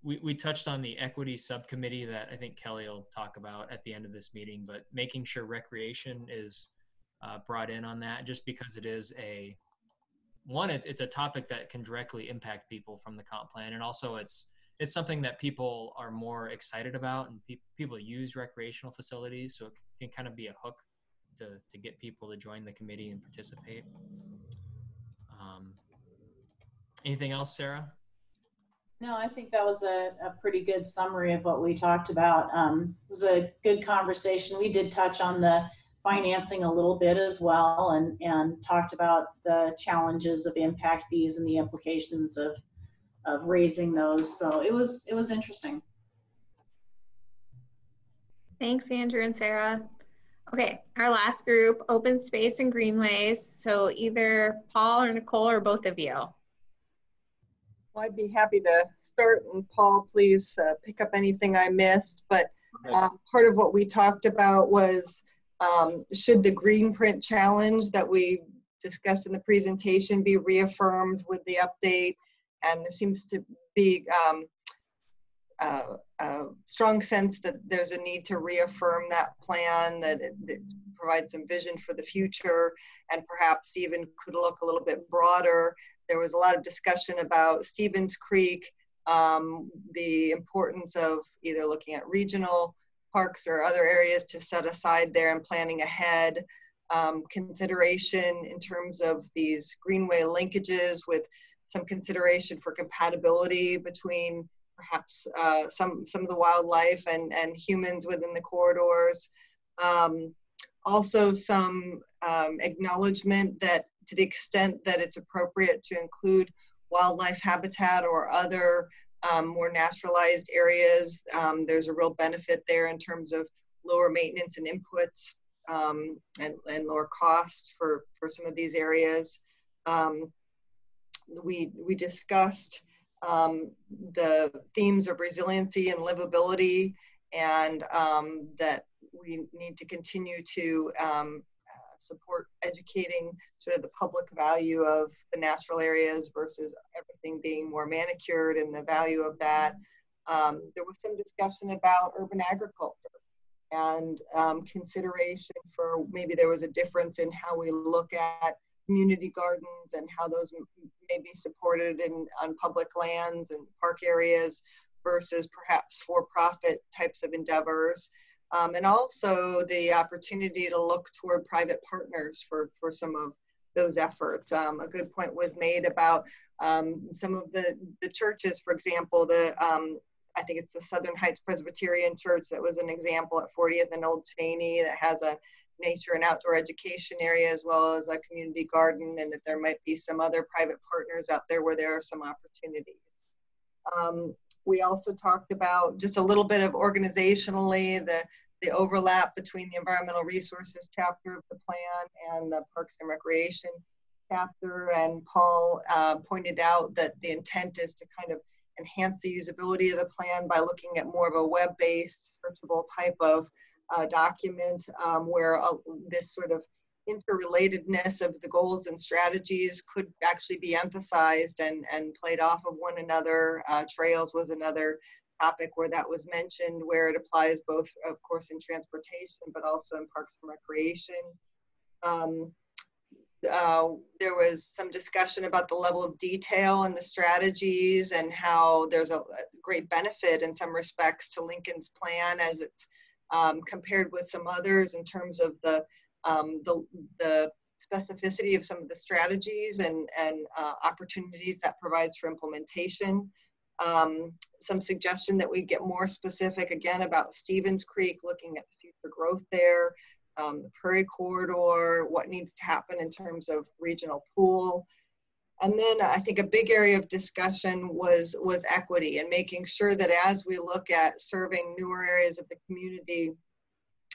We touched on the equity subcommittee that I think Kelly will talk about at the end of this meeting, but making sure recreation is brought in on that, just because it is it's a topic that can directly impact people from the comp plan, and also it's something that people are more excited about, and people use recreational facilities, so it can kind of be a hook to get people to join the committee and participate. Anything else, Sarah? No, I think that was a pretty good summary of what we talked about. It was a good conversation. We did touch on the financing a little bit as well, and talked about the challenges of impact fees and the implications of raising those. So it was interesting. Thanks, Andrew and Sarah. Okay, our last group, open space and greenways. So either Paul or Nicole or both of you. Well, I'd be happy to start, and Paul, please pick up anything I missed. But part of what we talked about was should the green print challenge that we discussed in the presentation be reaffirmed with the update? And there seems to be a strong sense that there's a need to reaffirm that plan, that it provides some vision for the future, and perhaps even could look a little bit broader. There was a lot of discussion about Stevens Creek, the importance of either looking at regional parks or other areas to set aside there and planning ahead. Consideration in terms of these greenway linkages, with some consideration for compatibility between perhaps some of the wildlife and humans within the corridors. Also some acknowledgement that to the extent that it's appropriate to include wildlife habitat or other more naturalized areas, there's a real benefit there in terms of lower maintenance and inputs and lower costs for some of these areas. We discussed the themes of resiliency and livability, and that we need to continue to support educating sort of the public value of the natural areas versus everything being more manicured, and the value of that. There was some discussion about urban agriculture and consideration for maybe there was a difference in how we look at community gardens and how those may be supported on public lands and park areas versus perhaps for-profit types of endeavors. And also the opportunity to look toward private partners for some of those efforts. A good point was made about some of the churches, for example, I think it's the Southern Heights Presbyterian Church that was an example at 40th and Old Cheney that has a nature and outdoor education area as well as a community garden, and that there might be some other private partners out there where there are some opportunities. We also talked about just a little bit of organizationally the overlap between the environmental resources chapter of the plan and the Parks and Recreation chapter, and Paul pointed out that the intent is to kind of enhance the usability of the plan by looking at more of a web-based searchable type of document where this sort of interrelatedness of the goals and strategies could actually be emphasized and played off of one another. Trails was another topic where that was mentioned, where it applies both, of course, in transportation, but also in parks and recreation. There was some discussion about the level of detail and the strategies, and how there's a great benefit in some respects to Lincoln's plan as it's compared with some others in terms of the specificity of some of the strategies and opportunities that provides for implementation. Some suggestion that we get more specific again about Stevens Creek, looking at the future growth there, the Prairie Corridor, what needs to happen in terms of regional pool. And then I think a big area of discussion was equity, and making sure that as we look at serving newer areas of the community,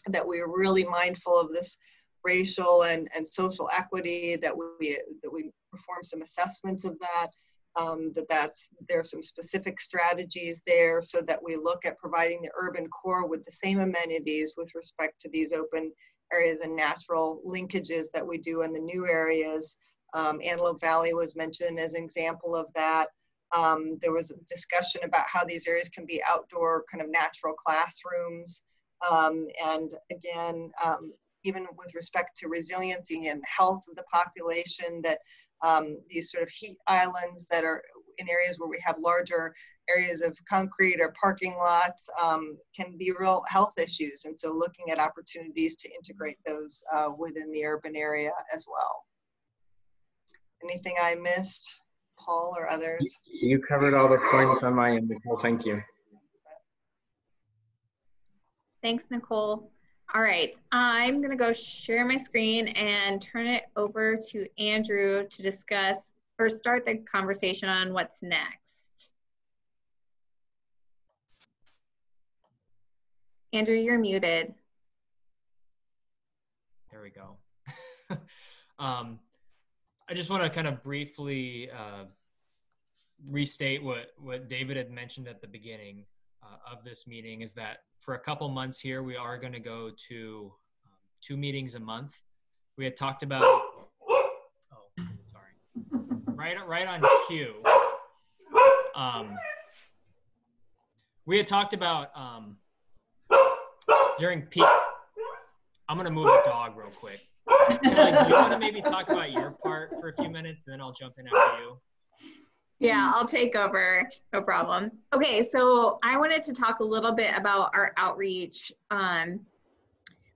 that we're really mindful of this racial and social equity, that we perform some assessments of that, there's some specific strategies there so that we look at providing the urban core with the same amenities with respect to these open areas and natural linkages that we do in the new areas. Antelope Valley was mentioned as an example of that. There was a discussion about how these areas can be outdoor kind of natural classrooms. And again, even with respect to resiliency and health of the population, that these sort of heat islands that are in areas where we have larger areas of concrete or parking lots can be real health issues. And so looking at opportunities to integrate those within the urban area as well. Anything I missed, Paul or others? You covered all the points on my end, Nicole. Thank you. Thanks, Nicole. All right, I'm gonna go share my screen and turn it over to Andrew to discuss or start the conversation on what's next. Andrew, you're muted. There we go. I just want to kind of briefly restate what David had mentioned at the beginning of this meeting, is that for a couple months here, we are going to go to 2 meetings a month. We had talked about, oh, sorry, right on cue. We had talked about during peak. I'm going to move the dog real quick. Kelly, do you want to maybe talk about your part for a few minutes, and then I'll jump in after you? Yeah, I'll take over, no problem. Okay, so I wanted to talk a little bit about our outreach.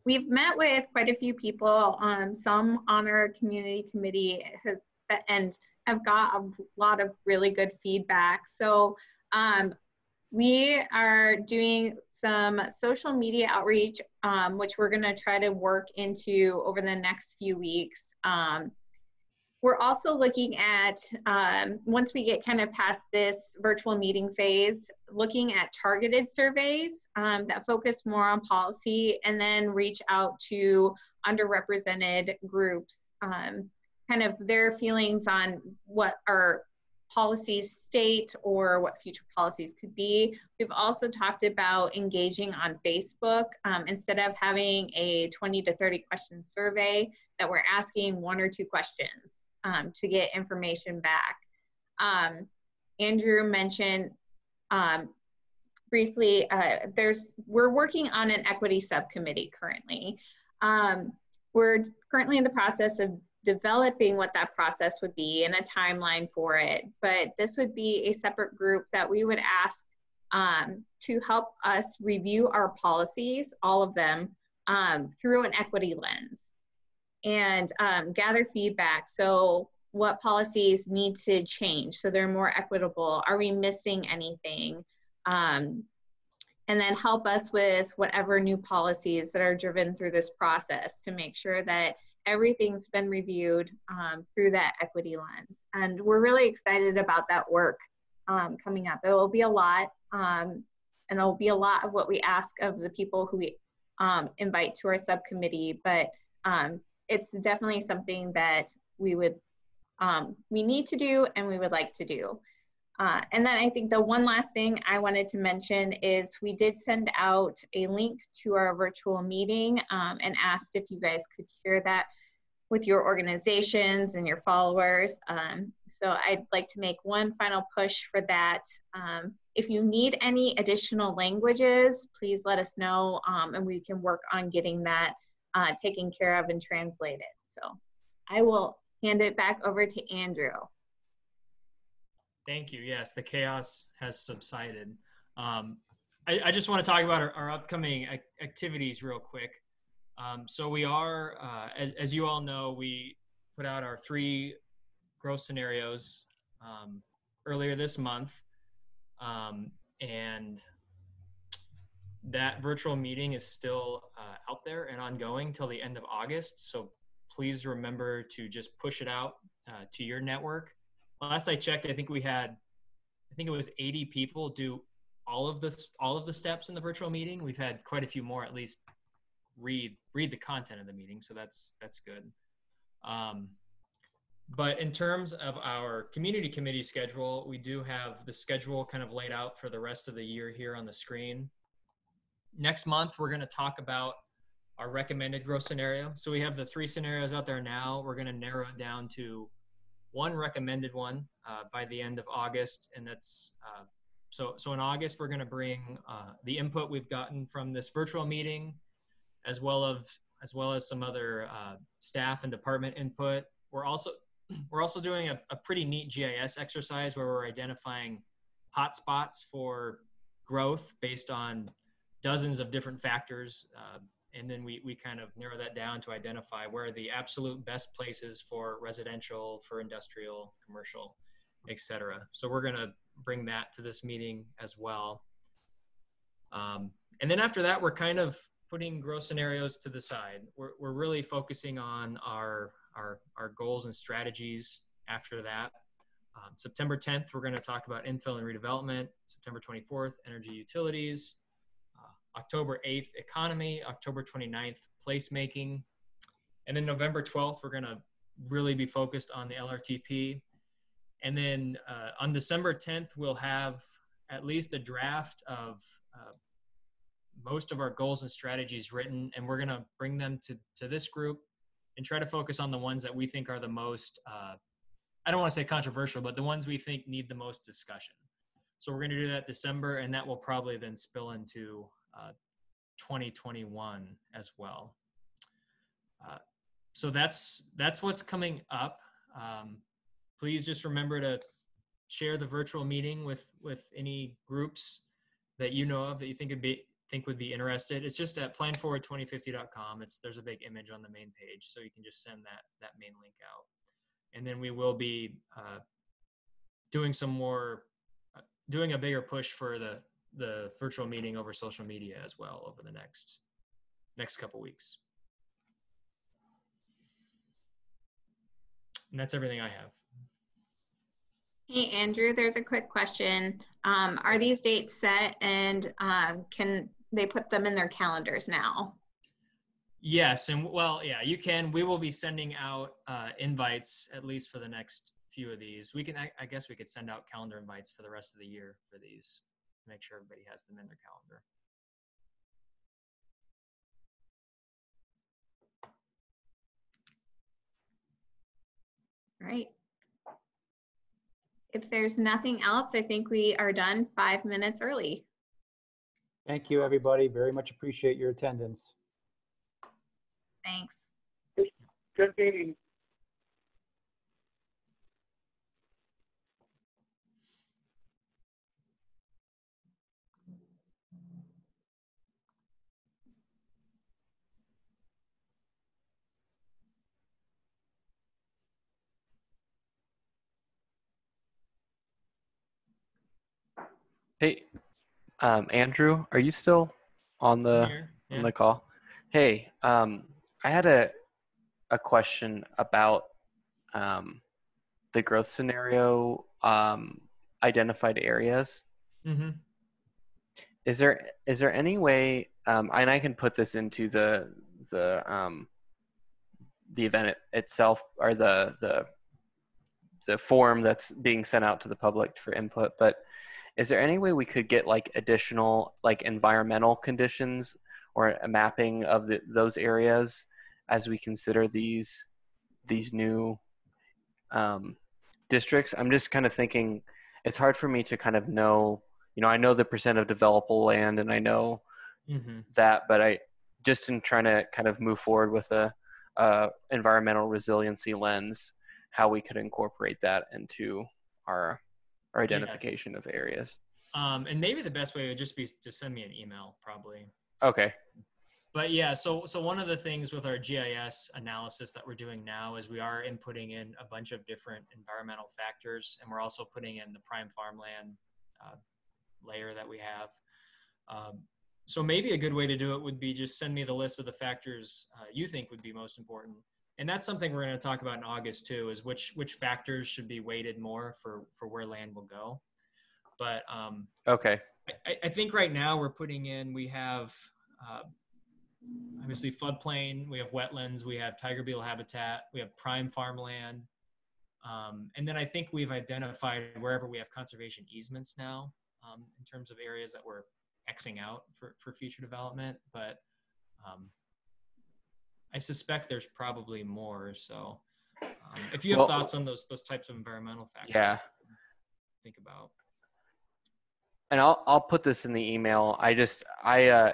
We've met with quite a few people, some on our community committee and have got a lot of really good feedback. So we are doing some social media outreach, which we're gonna try to work into over the next few weeks. We're also looking at, once we get kind of past this virtual meeting phase, looking at targeted surveys that focus more on policy and then reach out to underrepresented groups, kind of their feelings on what our policies state or what future policies could be. We've also talked about engaging on Facebook instead of having a 20 to 30 question survey, that we're asking 1 or 2 questions to get information back. Andrew mentioned briefly, we're working on an equity subcommittee currently. We're currently in the process of developing what that process would be and a timeline for it, but this would be a separate group that we would ask to help us review our policies, all of them, through an equity lens, and gather feedback. So what policies need to change so they're more equitable? Are we missing anything? And then help us with whatever new policies that are driven through this process to make sure that everything's been reviewed through that equity lens. And we're really excited about that work coming up. It will be a lot, and it'll be a lot of what we ask of the people who we invite to our subcommittee, but it's definitely something that we need to do and we would like to do. And then I think the one last thing I wanted to mention is we did send out a link to our virtual meeting and asked if you guys could share that with your organizations and your followers. So I'd like to make one final push for that. If you need any additional languages, please let us know and we can work on getting that taken care of and translated. So I will hand it back over to Andrew. Thank you. Yes, the chaos has subsided. I just want to talk about our upcoming activities real quick. So we are, as you all know, we put out our 3 growth scenarios earlier this month. And that virtual meeting is still out there and ongoing till the end of August. So please remember to just push it out to your network. Last I checked, I think it was 80 people do all of the steps in the virtual meeting. We've had quite a few more at least read the content of the meeting, so that's good. But in terms of our community committee schedule, we do have the schedule kind of laid out for the rest of the year here on the screen. Next month, we're going to talk about our recommended growth scenario. So we have the 3 scenarios out there now. We're going to narrow it down to one recommended one by the end of August. And that's, so in August, we're going to bring the input we've gotten from this virtual meeting, as well as some other staff and department input. We're also doing a pretty neat GIS exercise where we're identifying hotspots for growth based on dozens of different factors. And then we kind of narrow that down to identify where are the absolute best places for residential, for industrial, commercial, et cetera. So we're going to bring that to this meeting as well. And then after that, we're kind of putting growth scenarios to the side. We're really focusing on our goals and strategies after that. September 10th, we're going to talk about infill and redevelopment. September 24th, energy utilities. October 8th, economy. October 29th, placemaking. And then November 12th, we're going to really be focused on the LRTP. And then on December 10th, we'll have at least a draft of most of our goals and strategies written, and we're going to bring them to this group and try to focus on the ones that we think are the most, I don't want to say controversial, but the ones we think need the most discussion. So we're going to do that December, and that will probably then spill into 2021 as well. So that's what's coming up. Please just remember to share the virtual meeting with any groups that you know of that you think would be interested. It's just at planforward2050.com. There's a big image on the main page, so you can just send that main link out. And then we will be doing a bigger push for the virtual meeting over social media as well over the next couple weeks. And that's everything I have. Hey, Andrew, there's a quick question. Are these dates set, and can they put them in their calendars now? Yes, and well, yeah, you can. We will be sending out invites, at least for the next few of these. We can, I guess we could send out calendar invites for the rest of the year for these, make sure everybody has them in their calendar. All right. If there's nothing else, I think we are done 5 minutes early. Thank you, everybody. Very much appreciate your attendance. Thanks. Good meeting. Hey, Andrew, are you still on the call? Hey, I had a question about the growth scenario identified areas. Mm-hmm. Is there any way, and I can put this into the event itself, or the form that's being sent out to the public for input, but is there any way we could get like additional like environmental conditions or a mapping of those areas as we consider these new districts? I'm just kind of thinking it's hard for me to kind of know, I know the percent of developable land and I know that, but I just in trying to kind of move forward with a environmental resiliency lens, how we could incorporate that into our identification of areas. And maybe the best way would just be to send me an email, probably. Okay. But yeah, so one of the things with our GIS analysis that we're doing now is we are inputting in a bunch of different environmental factors, and we're also putting in the prime farmland layer that we have. So maybe a good way to do it would be just send me the list of the factors you think would be most important. And that's something we're going to talk about in August too, is which factors should be weighted more for where land will go. But okay, I think right now we're putting in, we have obviously floodplain, we have wetlands, we have tiger beetle habitat, we have prime farmland, And then I think we've identified wherever we have conservation easements now, in terms of areas that we're Xing out for future development. But I suspect there's probably more. So if you have thoughts on those types of environmental factors, yeah, think about. And I'll put this in the email.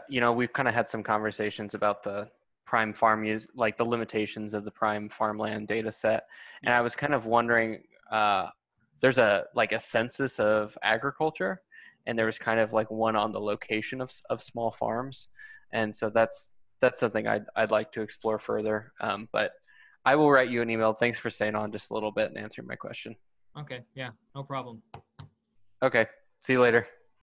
You know, we've kind of had some conversations about the prime farm use, like the limitations of the prime farmland data set. And I was kind of wondering, there's a census of agriculture, and there was kind of like one on the location of small farms. And so that's something I'd like to explore further. But I will write you an email. Thanks for staying on just a little bit and answering my question. Okay, yeah, no problem. Okay, see you later.